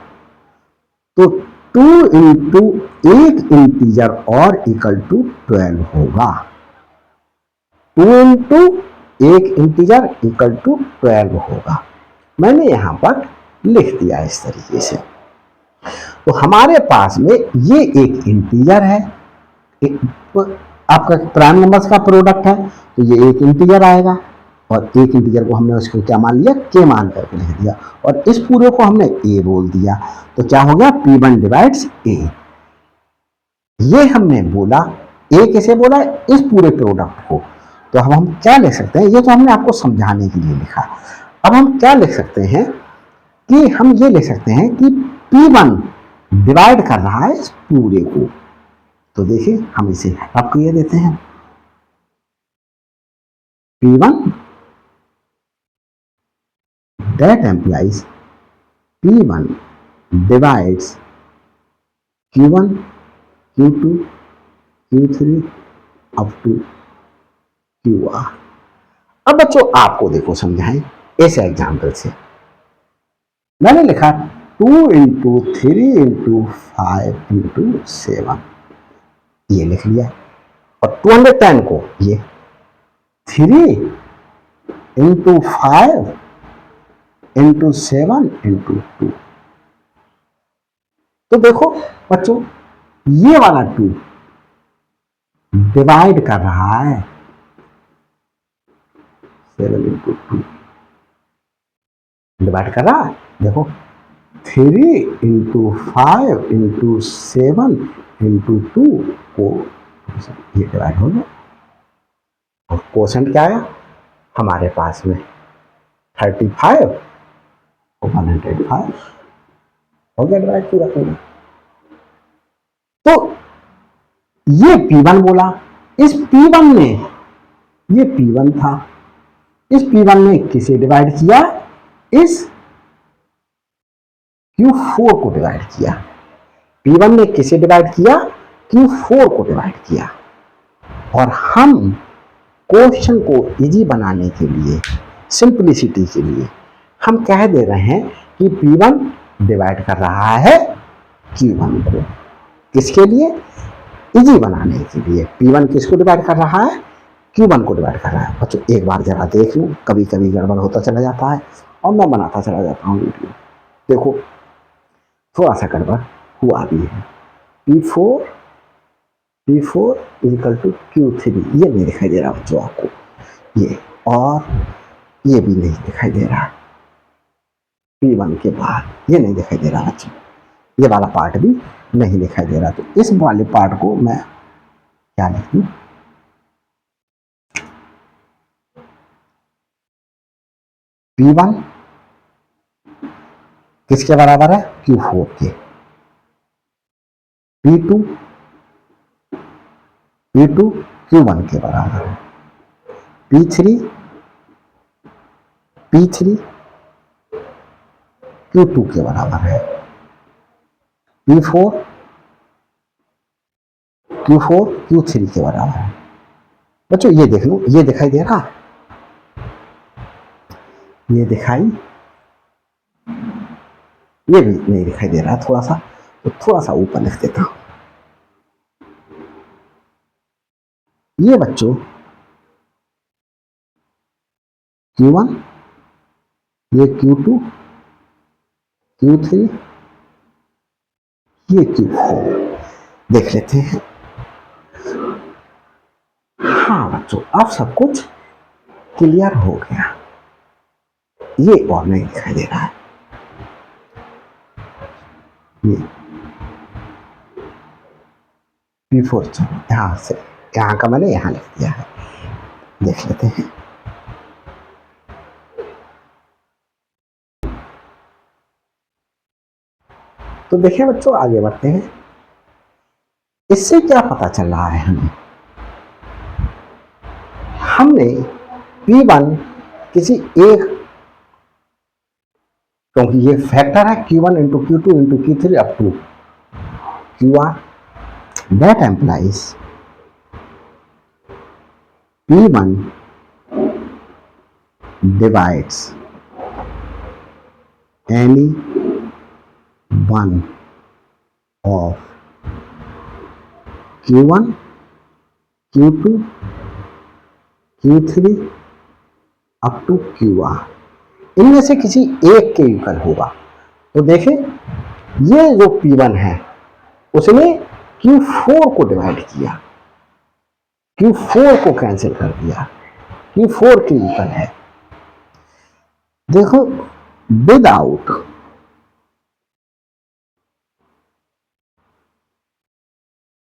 तो 2 इंटू एक इंटीजर और इक्वल टू 12 होगा, 2 इंटू एक इंटीजर इक्वल टू 12 होगा। मैंने यहां पर लिख दिया इस तरीके से। तो हमारे पास में ये एक इंटीजर है, आपका प्राइम नंबर्स का प्रोडक्ट है, तो ये एक इंटीजर आएगा और एक इंटीजर को हमने उसको क्या मान लिया, के मान करके लिख दिया, और इस पूरे को हमने ए बोल दिया, तो क्या हो गया P1 डिवाइड्स ए। ये हमने बोला, ए कैसे बोला, इस पूरे प्रोडक्ट को। तो अब हम क्या लिख सकते हैं, ये तो हमने आपको समझाने के लिए लिखा, अब हम क्या लिख सकते हैं कि हम ये लिख सकते हैं कि P1 डिवाइड कर रहा है इस पूरे को। तो देखिए हम इसे आपको ये देते हैं, P1 that implies P1 divides Q1 Q2 Q3 up to QR। अब बच्चों आपको देखो समझाएं ऐसे एग्जाम्पल से, मैंने लिखा 2 इंटू 3 इंटू 5 इंटू 7, ये लिख लिया, और 210 को ये 3 इंटू 5 इंटू 7 इंटू 2। तो देखो बच्चों ये वाला 2 डिवाइड कर रहा है 7 इंटू 2, डिवाइड कर रहा है, देखो 3 इंटू 5 इंटू 7 इंटू 2 को ये डिवाइड हो गया, और क्वोशंट क्या आया हमारे पास में 35 और 105 हो गया डिवाइड पूरा पूरा। तो ये P1 बोला, इस P1 ने, ये P1 था, इस P1 ने किसे डिवाइड किया, इस Q4 को डिवाइड किया, P1 ने किसे डिवाइड किया, Q4 को डिवाइड किया। और हम क्वेश्चन को इजी बनाने के लिए, सिंपलिसिटी के लिए हम कह दे रहे हैं कि P1 डिवाइड कर रहा है Q1 को, किसके लिए, इजी बनाने के लिए। P1 किसको डिवाइड कर रहा है, Q1 को डिवाइड कर रहा है। बच्चों एक बार जरा देख लूं, कभी कभी गड़बड़ होता चला जाता है और मैं बनाता चला जाता हूँ वीडियो, देखो थोड़ा सा गड़बड़ हुआ भी है। P4 इक्वल टू Q3, ये नहीं दिखाई दे रहा बच्चों आपको, ये और ये भी नहीं दिखाई दे रहा, P1 के बाद ये नहीं दिखाई दे रहा बच्चों, ये वाला पार्ट भी नहीं दिखाई दे रहा, तो इस वाले पार्ट को मैं क्या लिख दूं, P1 किसके बराबर है, Q4 के, P2 Q1 के बराबर है, P3 Q2 के बराबर है, P4 Q3 के बराबर है। बच्चों ये देख लो, ये दिखाई दे रहा, ये दिखाई, ये भी नहीं दिखाई दे रहा थोड़ा सा, तो थोड़ा सा ऊपर लिख देता हूं। ये बच्चों Q1, ये Q2, Q3, ये Q4 देख लेते हैं। हाँ बच्चों, अब सब कुछ क्लियर हो गया, ये और नहीं दिखाई दे रहा है, ये P4, चलो यहां से, यहां का मैंने यहां लिख दिया है, देख लेते हैं। तो देखिए बच्चों, आगे बढ़ते हैं। इससे क्या पता चल रहा है हमें, हमने P1 किसी एक, क्योंकि ये फैक्टर है Q1 into Q2 into Q3 up to QR, that implies P1 divides any one of Q1, Q2, Q3 up to QR, इनमें से किसी एक के इक्वल होगा। तो देखें, ये जो P1 है उसने Q4 को डिवाइड किया, Q4 को कैंसिल कर दिया, Q4 के इक्वल है। देखो, without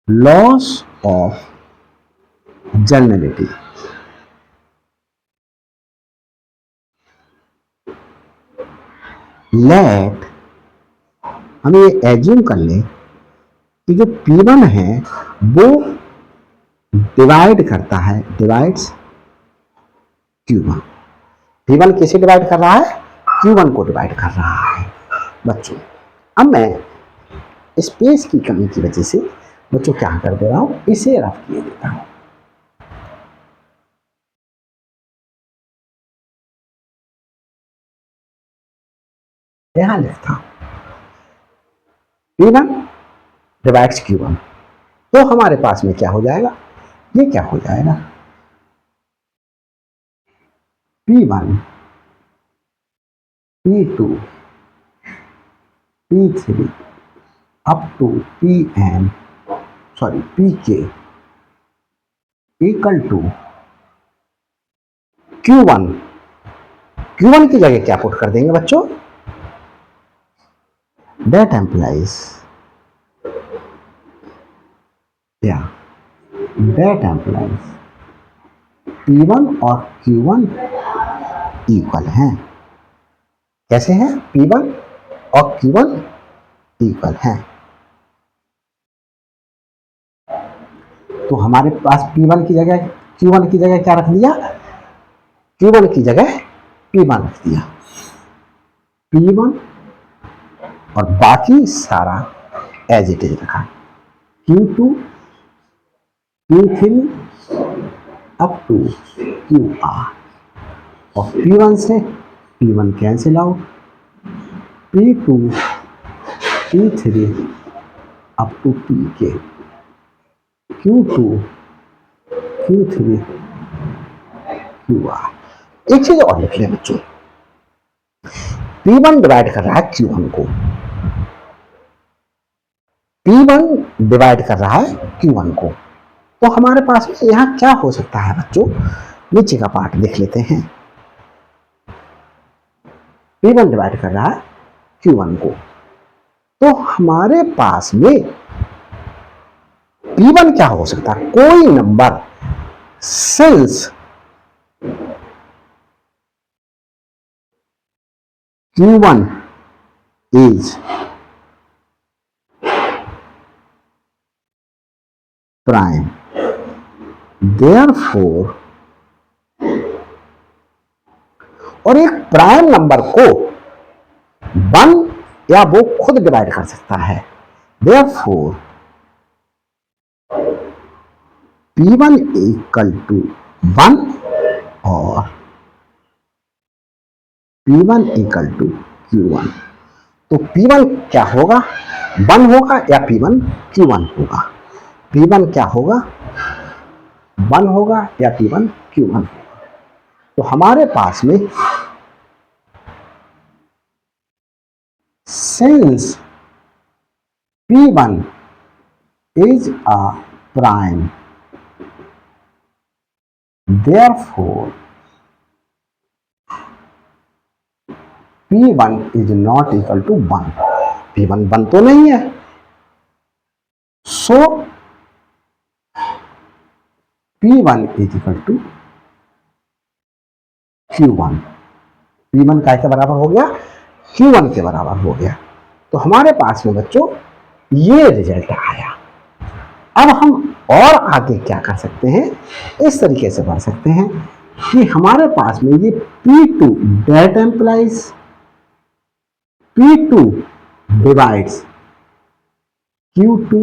loss of generality, let, हम ये एज्यूम कर लें कि जो P1 है वो डिवाइड करता है, डिवाइड्स Q1। P1 किसे डिवाइड कर रहा है, Q1 को डिवाइड कर रहा है। बच्चों अब मैं स्पेस की कमी की वजह से बच्चों क्या कर दे रहा हूं, इसे रफ किए देता हूं। यहां लिखता हूं P1 डिवाइड्स Q1, तो हमारे पास में क्या हो जाएगा, ये क्या हो जाएगा, P1 P2 P3 up to Pn, sorry Pk equal to Q1। Q1 की जगह क्या पुट कर देंगे बच्चों, that implies, yeah, that implies P1 और Q1 इक्वल हैं। कैसे हैं, P1 और Q1 इक्वल हैं। तो हमारे पास P1 की जगह, Q1 की जगह क्या रख दिया, Q1 की जगह P1 रख दिया, P1 और बाकी सारा एज इट इज रखा, Q2 Q3 up to QR, और P1 से P1 cancel out, P2 P3 up to Pk, Q2 Q3 QR। एक चीज और लिख लें बच्चों, P1 डिवाइड कर रहा है Q1 को, P1 डिवाइड कर रहा है Q1 को, तो हमारे पास में यहां क्या हो सकता है बच्चों, नीचे का पार्ट देख लेते हैं। P1 डिवाइड कर रहा है Q1 को, तो हमारे पास में P1 क्या हो सकता है? कोई number since Q1 is prime, therefore, और एक प्राइम नंबर को 1 या वो खुद डिवाइड कर सकता है, therefore P1 इक्वल टू 1 और P1 इक्वल टू Q1। तो P1 क्या होगा? 1 होगा या P1 Q1 होगा? P1 क्या होगा? 1 होगा या P1 Q1 होगा? तो हमारे पास में since P1 is a prime, therefore P1 is not equal to 1। P1 1 तो नहीं है, so P1 is equal to Q1। P1 काय के बराबर हो गया? Q1 के बराबर हो गया। तो हमारे पास में बच्चों ये रिजल्ट आया। अब हम और आगे क्या कर सकते हैं? इस तरीके से पढ़ सकते हैं कि हमारे पास में ये P2 that implies P2 divides Q2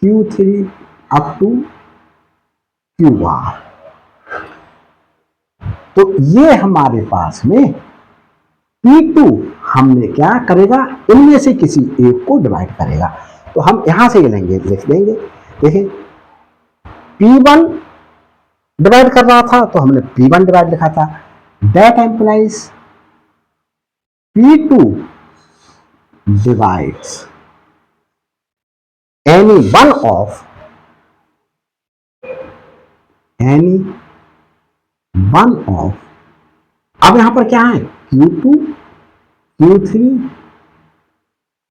Q3 up to QR। तो ये हमारे पास में P2 हमने क्या करेगा? इनमें से किसी एक को डिवाइड करेगा। तो हम यहां से लेंगे, लिख देंगे। देखिए P1 डिवाइड कर रहा था तो हमने P1 डिवाइड लिखा था। That employees P2 divides any one of अब यहां पर क्या है? Q2 Q3,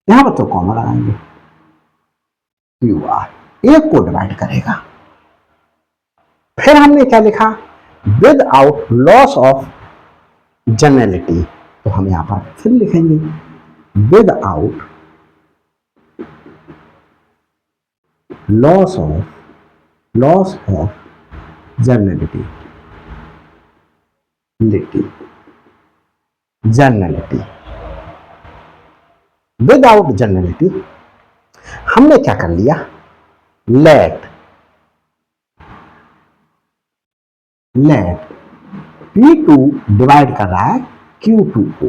यहां पर तो कॉमन लगाएंगे, QR एक को डिवाइड करेगा। फिर हमने क्या लिखा? With out loss of generality. तो हम यहां पर फिर लिखेंगे with out loss of generality. Without generality हमने क्या कर लिया? लेट P2 डिवाइड कर रहा है Q2 को।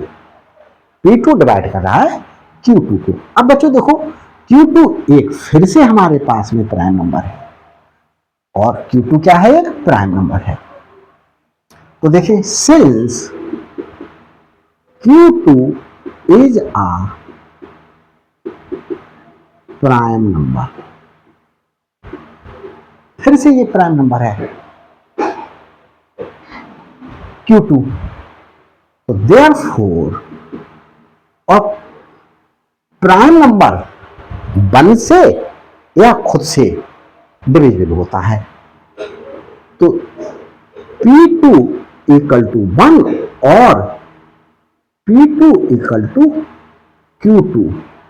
P2 डिवाइड कर रहा है Q2 को। अब बच्चों देखो Q2 एक फिर से हमारे पास में प्राइम नंबर है और Q2 क्या है? एक प्राइम नंबर है। तो देखिए since Q2 is a prime number, फिर से ये प्राइम नंबर है Q2। तो देयरफॉर, और प्राइम नंबर 1 से या खुद से डिविजिबल होता है। तो P2 इक्वल टू 1 और P2 equal to Q2।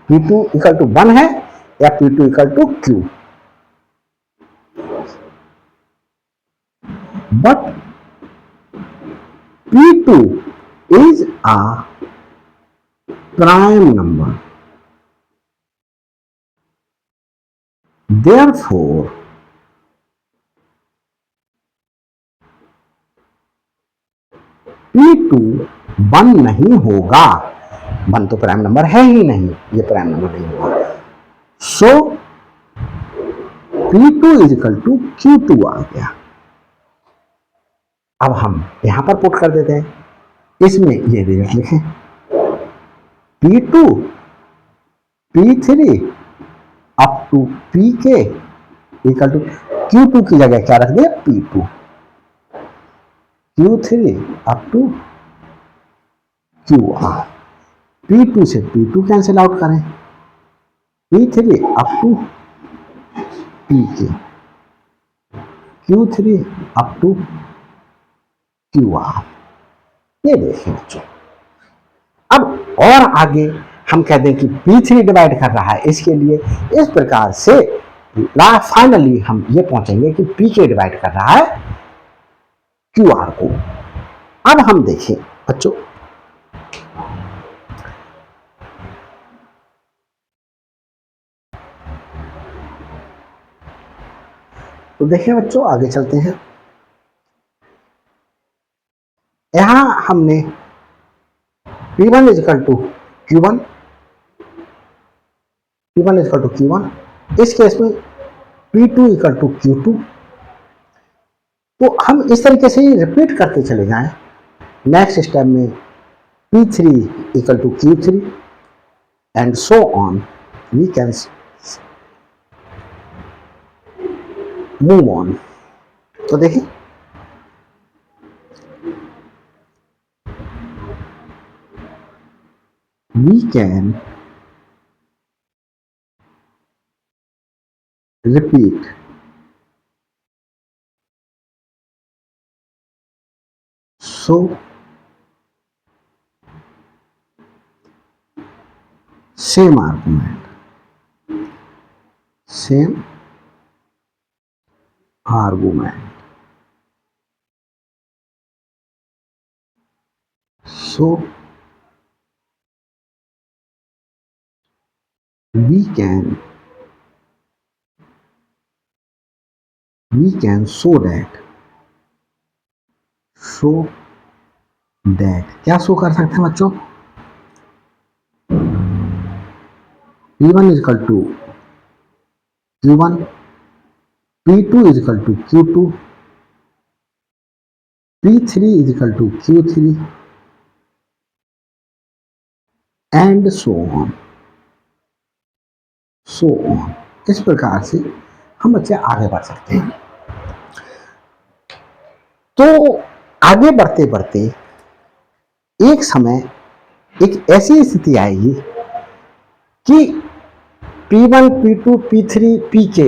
P2 equal to 1 है या P2 equal to Q। But P2 is a prime number, therefore P2 1 नहीं होगा। 1 तो प्राइम नंबर है ही नहीं, ये प्राइम नंबर नहीं होगा। So P2 is equal to Q2 आ गया। अब हम यहां पर पुट कर देते हैं, इसमें ये रिजल्ट लिखें P2 P3 up to PK equal to Q2 की जगह क्या रख दिया? P2। Q3 up to QR। P2 से P2 कैंसिल आउट करें P3 up to Pk, Q3 up to QR। ये देखिए बच्चों, अब और आगे हम कहते हैं कि P3 डिवाइड कर रहा है इसके लिए, इस प्रकार से फाइनली हम ये पहुंचेंगे कि Pk डिवाइड कर रहा है QR को। अब हम देखें बच्चों, तो देखिए बच्चों आगे चलते हैं। यहां हमने P1 is equal to Q1, P1 is equal to Q1, इस केस में P2 इक्वल टू Q2। तो हम इस तरीके से ही रिपीट करते चले जाएं। नेक्स्ट स्टेप में P3 equal to Q3 and so on, we can move on. तो देखिए we can repeat so same argument, so we can show that क्या शो कर सकते हैं बच्चों? P1 is equal to Q1, P2 is equal to Q2, P3 is equal to Q3 and so on। इस प्रकार से हम बच्चे आगे बढ़ सकते हैं। तो आगे बढ़ते बढ़ते एक समय एक ऐसी स्थिति आएगी कि P1, P2, P3, Pk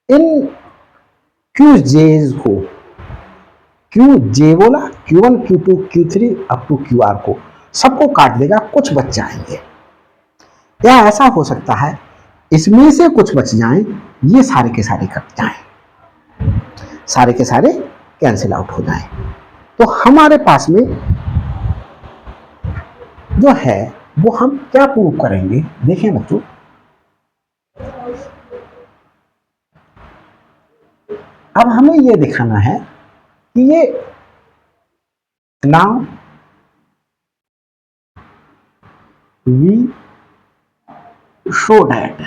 इन Qj's को, Qj बोला, Q1, Q2, Q3 up to QR को सबको काट देगा, कुछ बच जाएंगे। या ऐसा हो सकता है इसमें से कुछ बच जाएं, ये सारे के सारे कट जाएं, सारे के सारे कैंसिल आउट हो जाएं। तो हमारे पास में जो है वो हम क्या प्रूव करेंगे? देखें बच्चों, अब हमें ये दिखाना है कि ये now we show that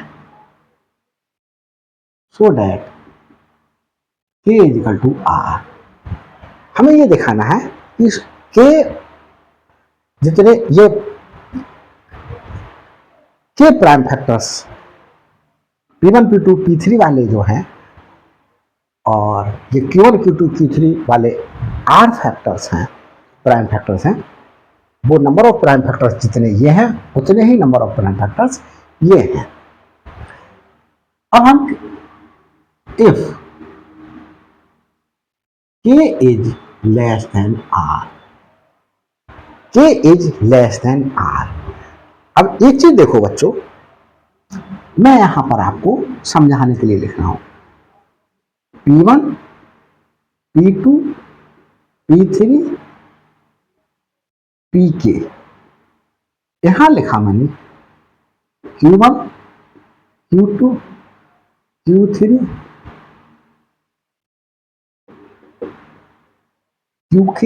K is equal to R। हमें ये दिखाना है कि K जितने ये K prime factors P1, P2, P3 वाले जो हैं और ये Q1, Q2, Q3 वाले R फैक्टर्स हैं, प्राइम फैक्टर्स हैं, वो नंबर ऑफ प्राइम फैक्टर्स जितने ये हैं उतने ही नंबर ऑफ प्राइम फैक्टर्स ये हैं। अब हम if K is less than R, K is less than R। अब एक चीज देखो बच्चों, मैं यहां पर आपको समझाने के लिए लिख रहा हूं P1, P2, P3, Pk। यहां लिखा मैंने Q1, Q2, Q3, Qk,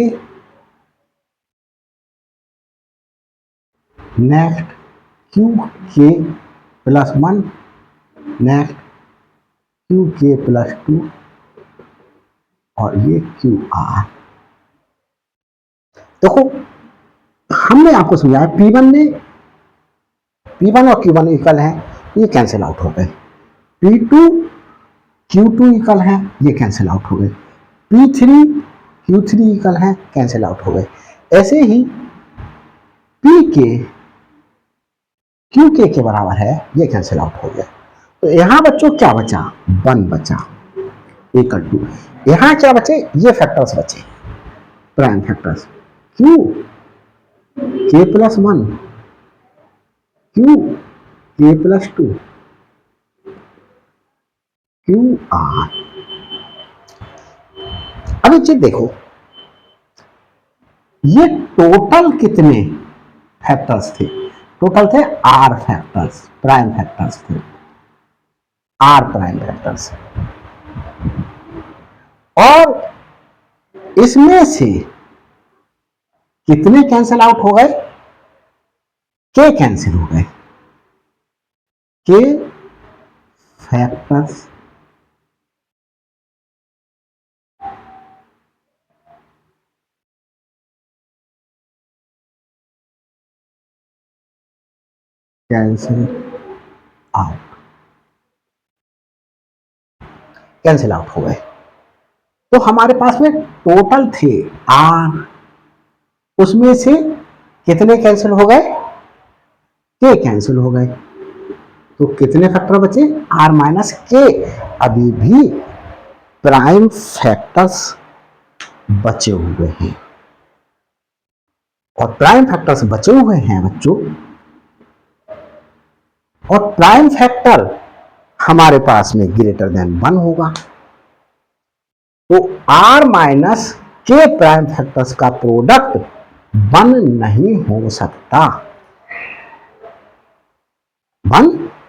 next Qk plus 1, next Qk plus 2 और ये QR। देखो हमने आपको समझाया P1 और Q1 इक्वल है, ये कैंसिल आउट हो गए। P2 Q2 इक्वल है, ये कैंसिल आउट हो गए। P3 Q3 इक्वल है, कैंसिल आउट हो गए। ऐसे ही Pk क्यू के बराबर है, ये कैंसिल आउट हो गया। तो यहां बच्चों क्या बचा, 1 बचा इक्वल टू, यहां क्या बचे, ये फैक्टर्स बचे, prime factors, Q K plus 1, Q K plus 2, Q are. अब एक चीज देखो, ये टोटल कितने फैक्टर्स थे, टोटल थे आर फैक्टर्स, प्राइम फैक्टर्स थे, आर प्राइम फैक्टर्स। और इसमें से कितने कैंसिल आउट हो गए, के कैंसिल हो गए, के factors cancel out, cancel out हो गए। तो हमारे पास में टोटल थे आर, उसमें से कितने कैंसिल हो गए, के कैंसिल हो गए। तो कितने फैक्टर बचे, आर माइनस के। अभी भी प्राइम फैक्टर्स बचे हुए हैं, और प्राइम फैक्टर्स बचे हुए हैं बच्चों, और प्राइम फैक्टर हमारे पास में ग्रेटर देन 1 होगा। तो are minus K prime factors का प्रोडक्ट 1 नहीं हो सकता, 1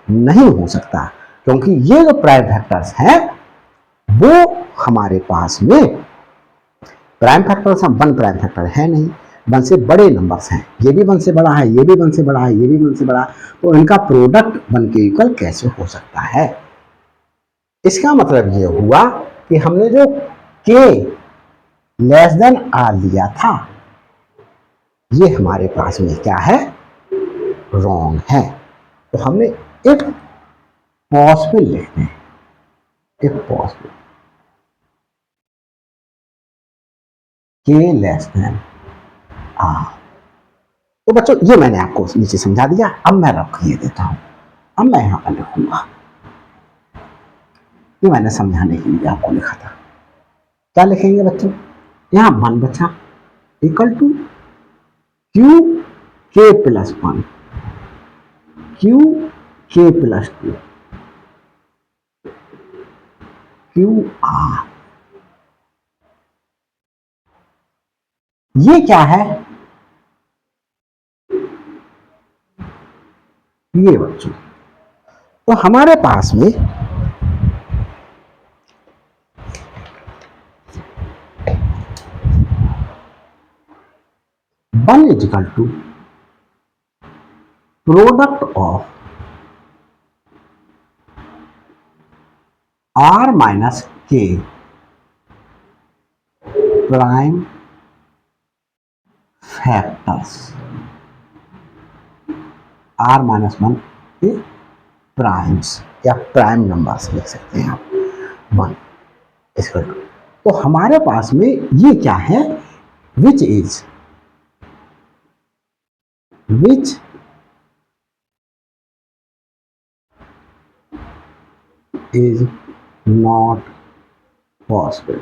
नहीं हो सकता, क्योंकि ये जो प्राइम फैक्टर्स हैं वो हमारे पास में प्राइम फैक्टर्स हैं, 1 प्राइम फैक्टर है नहीं, 1 से बड़े नंबर्स हैं, ये भी 1 से बड़ा है, ये भी 1 से बड़ा है, ये भी 1 से बड़ा है, तो इनका प्रोडक्ट 1 के इक्वल कैसे हो सकता है। इसका मतलब ये हुआ कि हमने जो के लेस देन आर लिया था, ये हमारे पास में क्या है, रॉन्ग है। तो हमने एक पॉसिबल लिखते हैं, एक पॉसिबल, के लेस देन आर। तो बच्चों ये मैंने आपको नीचे समझा दिया, अब मैं रख ये देता हूं, अब मैं यहां पर लिखूंगा, ये मैंने समझाने के लिए आपको लिखा था। क्या लिखेंगे बच्चों, यहां 1 बचा equal to Q K plus 1, Q K plus 2, Q R. ये क्या है, ये बच्चों, तो हमारे पास में one is equal to product of R minus K prime factors, R minus 1 के प्राइम्स या प्राइम नंबर्स लिख सकते हैं आप, 1 इक्वल टू। तो हमारे पास में ये क्या है, विच इज नॉट पॉसिबल,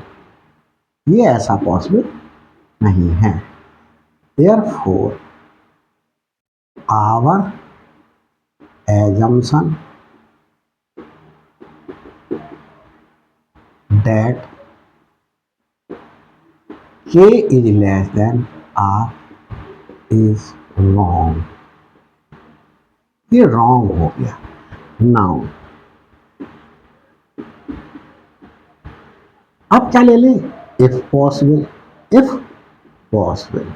ये ऐसा पॉसिबल नहीं है। Therefore our assumption that k is less than r is wrong, ये wrong हो गया। नाउ अब क्या ले लें, if possible, if possible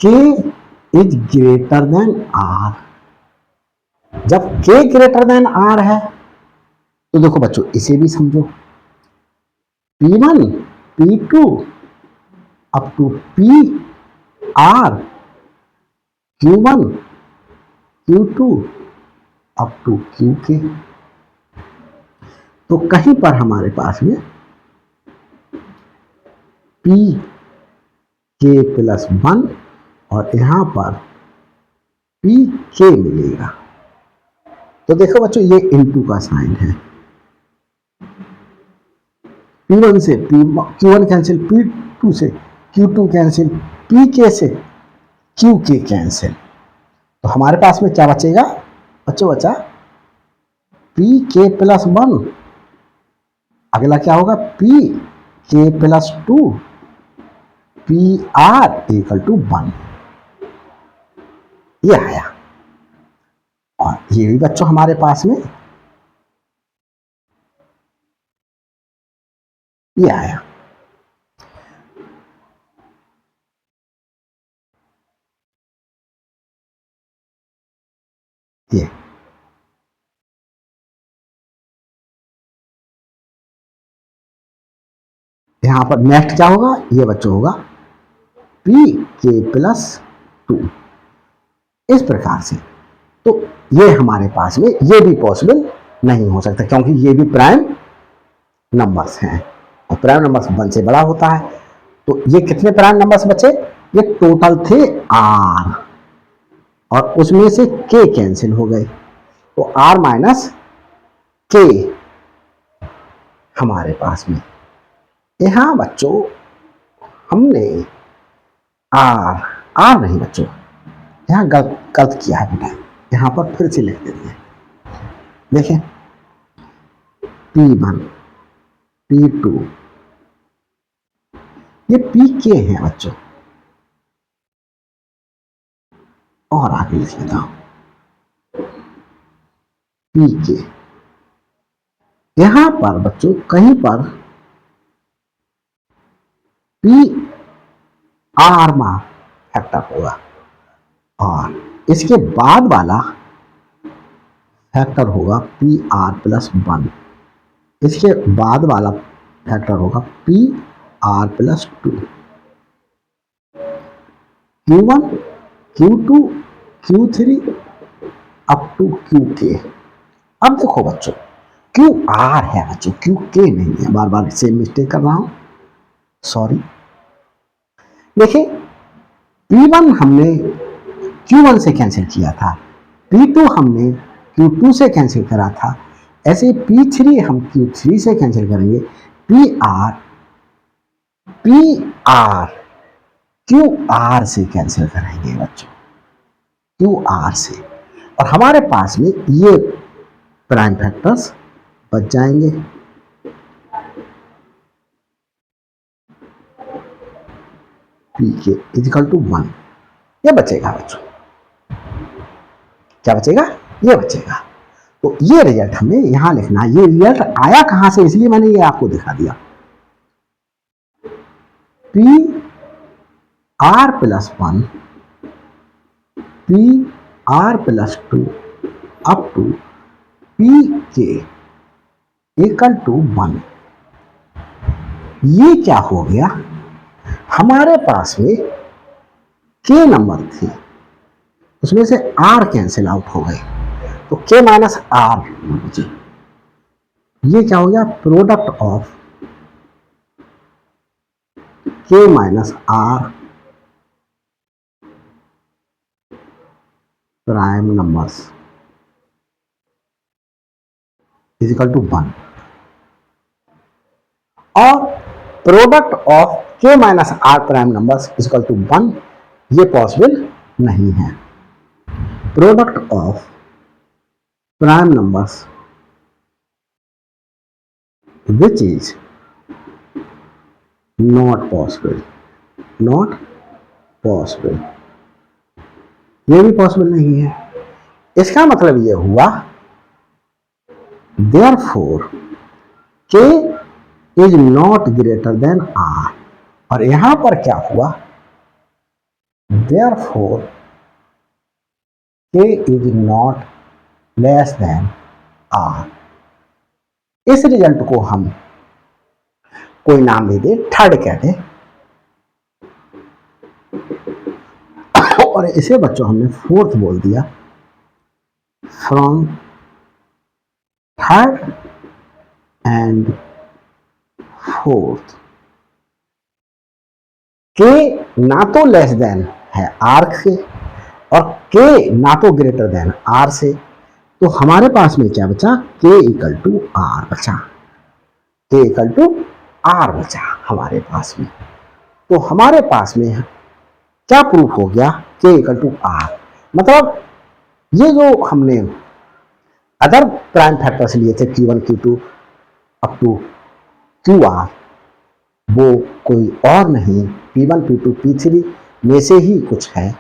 k is greater than r। जब k ग्रेटर देन r है तो देखो बच्चों इसे भी समझो, P1 P2 up to PR, Q1 Q2 up to QK। तो कहीं पर हमारे पास में P के प्लस 1 और यहाँ पर पी के मिलेगा। तो देखो बच्चों ये इनटू का साइन है, P1 से Q1 कैंसिल, P2 से Q2 कैंसिल, PK से QK कैंसिल। तो हमारे पास में क्या बचेगा बच्चों? बचा PK प्लस 1, अगला क्या होगा PK plus 2, PR equal to 1। ये आया। और ये भी बच्चों हमारे पास में ये आया। ये यहां पर नेक्स्ट क्या होगा? ये बच्चों होगा PK प्लस 2, इस प्रकार से। तो ये हमारे पास में ये भी पॉसिबल नहीं हो सकता, क्योंकि ये भी प्राइम नंबर्स हैं और प्राइम नंबर्स 1 से बड़ा होता है। तो ये कितने प्राइम नंबर्स बचे? ये टोटल थे R और उसमें से K कैंसिल हो गए, तो R माइनस K हमारे पास में। यहां बच्चों हमने R नहीं बच्चों, यहां गलत किया है बेटा, यहां पर फिर से लिख देते हैं। देखें P1 P2 ये PK है बच्चों, और आगे लिख देता हूं PK। यहां पर बच्चों कहीं पर PR में फैक्टर होगा और इसके बाद वाला फैक्टर होगा PR प्लस 1, इसके बाद वाला फैक्टर होगा PR plus 2, Q1 Q2 Q3 up to QK। अब देखो बच्चों QR है बच्चों, QK नहीं है, बार बार सेम मिस्टेक कर रहा हूं, सॉरी। देखिए P1 हमने Q1 से कैंसिल किया था, P2 हमने Q2 से कैंसिल करा था, ऐसे P3 हम Q3 से कैंसिल करेंगे, PR QR से कैंसिल करेंगे बच्चों, QR से। और हमारे पास में ये प्राइम फैक्टर्स बच जाएंगे। PK इजिकल टू 1, ये बचेगा बच्चों। क्या बचेगा? ये बचेगा। तो ये रिजल्ट हमें यहां लिखना है। ये रिजल्ट आया कहां से, इसलिए मैंने ये आपको दिखा दिया। PR plus 1 PR plus 2 up to PK equal to 1। ये क्या हो गया? हमारे पास में K नंबर थे, उसमें से R कैंसिल आउट हो गए, तो K माइनस R बचे। ये क्या हो गया? Product of K minus R prime numbers is equal to 1, और product of K minus R prime numbers is equal to 1 ये पॉसिबल नहीं है। Product of prime numbers which is not possible, not possible, ये भी पॉसिबल नहीं है। इसका मतलब ये हुआ therefore K is not greater than R, और यहां पर क्या हुआ? therefore K is not less than R। इस रिजल्ट को हम कोई नाम दे दे, थर्ड कहते, और इसे बच्चों हमने फोर्थ बोल दिया। फ्रॉम थर्ड एंड फोर्थ के ना तो लेस देन है आर से और के ना तो ग्रेटर देन आर से, तो हमारे पास में क्या बचा, के इक्वल टू आर बचा, के इक्वल टू आर बचा हमारे पास में। तो हमारे पास में क्या प्रूफ हो गया, के इक्वल टू आर। मतलब ये जो हमने अदर प्राइम फैक्टर्स लिए थे Q1 Q2 up to QR, वो कोई और नहीं P1 P2 P3 में से ही कुछ है।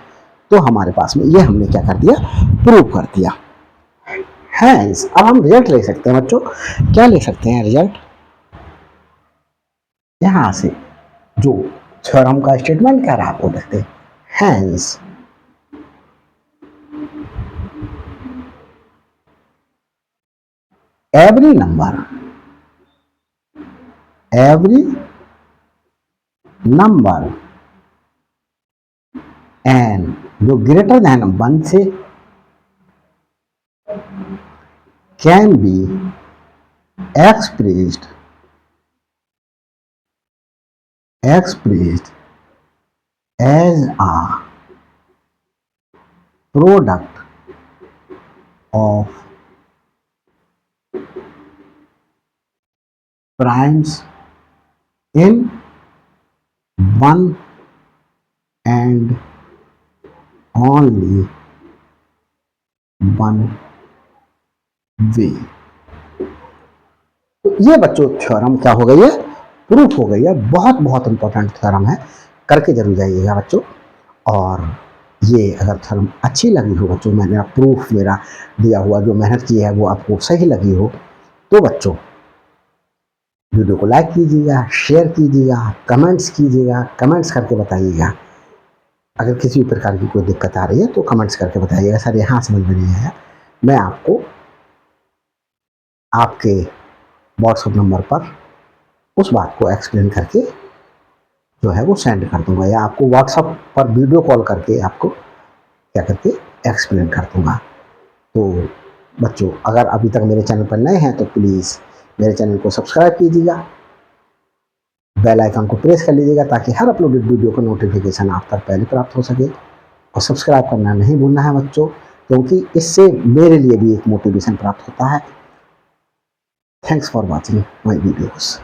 तो हमारे पास में ये हमने क्या कर दिया, प्रूव कर दिया। हैंस अब हम रिजल्ट ले सकते हैं बच्चों। क्या ले सकते हैं रिजल्ट, यहां से जो थ्योरम का स्टेटमेंट कह रहा है आपको देखते हैं। हैंस every number and जो ग्रेटर देन 1 से can be expressed as a product of primes in one and only one way। तो ये बच्चों थ्योरम क्या हो गई है, प्रूफ हो गई है। बहुत बहुत इंपॉर्टेंट थ्योरम है, करके जरूर जाइएगा बच्चों। और ये अगर थ्योरम अच्छी लगी हो बच्चों, मैंने प्रूफ मेरा दिया हुआ जो मेहनत की है वो आपको सही लगी हो, तो बच्चों वीडियो को लाइक कीजिएगा, शेयर कीजिएगा, कमेंट्स कीजिएगा, कमेंट्स करके बताइएगा। अगर किसी भी प्रकार की कोई दिक्कत आ रही है तो कमेंट्स करके बताइएगा, सर यहाँ समझ में नहीं आया, मैं आपको आपके व्हाट्सएप नंबर पर उस बात को एक्सप्लेन करके जो है वो सेंड कर दूंगा, या आपको व्हाट्सएप पर वीडियो कॉल करके आपको क्या करके एक्सप्लेन कर दूंगा। तो बच्चों अगर अभी तक मेरे चैनल पर नए हैं तो प्लीज़ मेरे चैनल को सब्सक्राइब कीजिएगा, बेल आइकन को प्रेस कर लीजिएगा ताकि हर अपलोडेड वीडियो का नोटिफिकेशन आप तक पहले प्राप्त हो सके। और सब्सक्राइब करना नहीं भूलना है बच्चों, क्योंकि इससे मेरे लिए भी एक मोटिवेशन प्राप्त होता है। Thanks for watching my videos.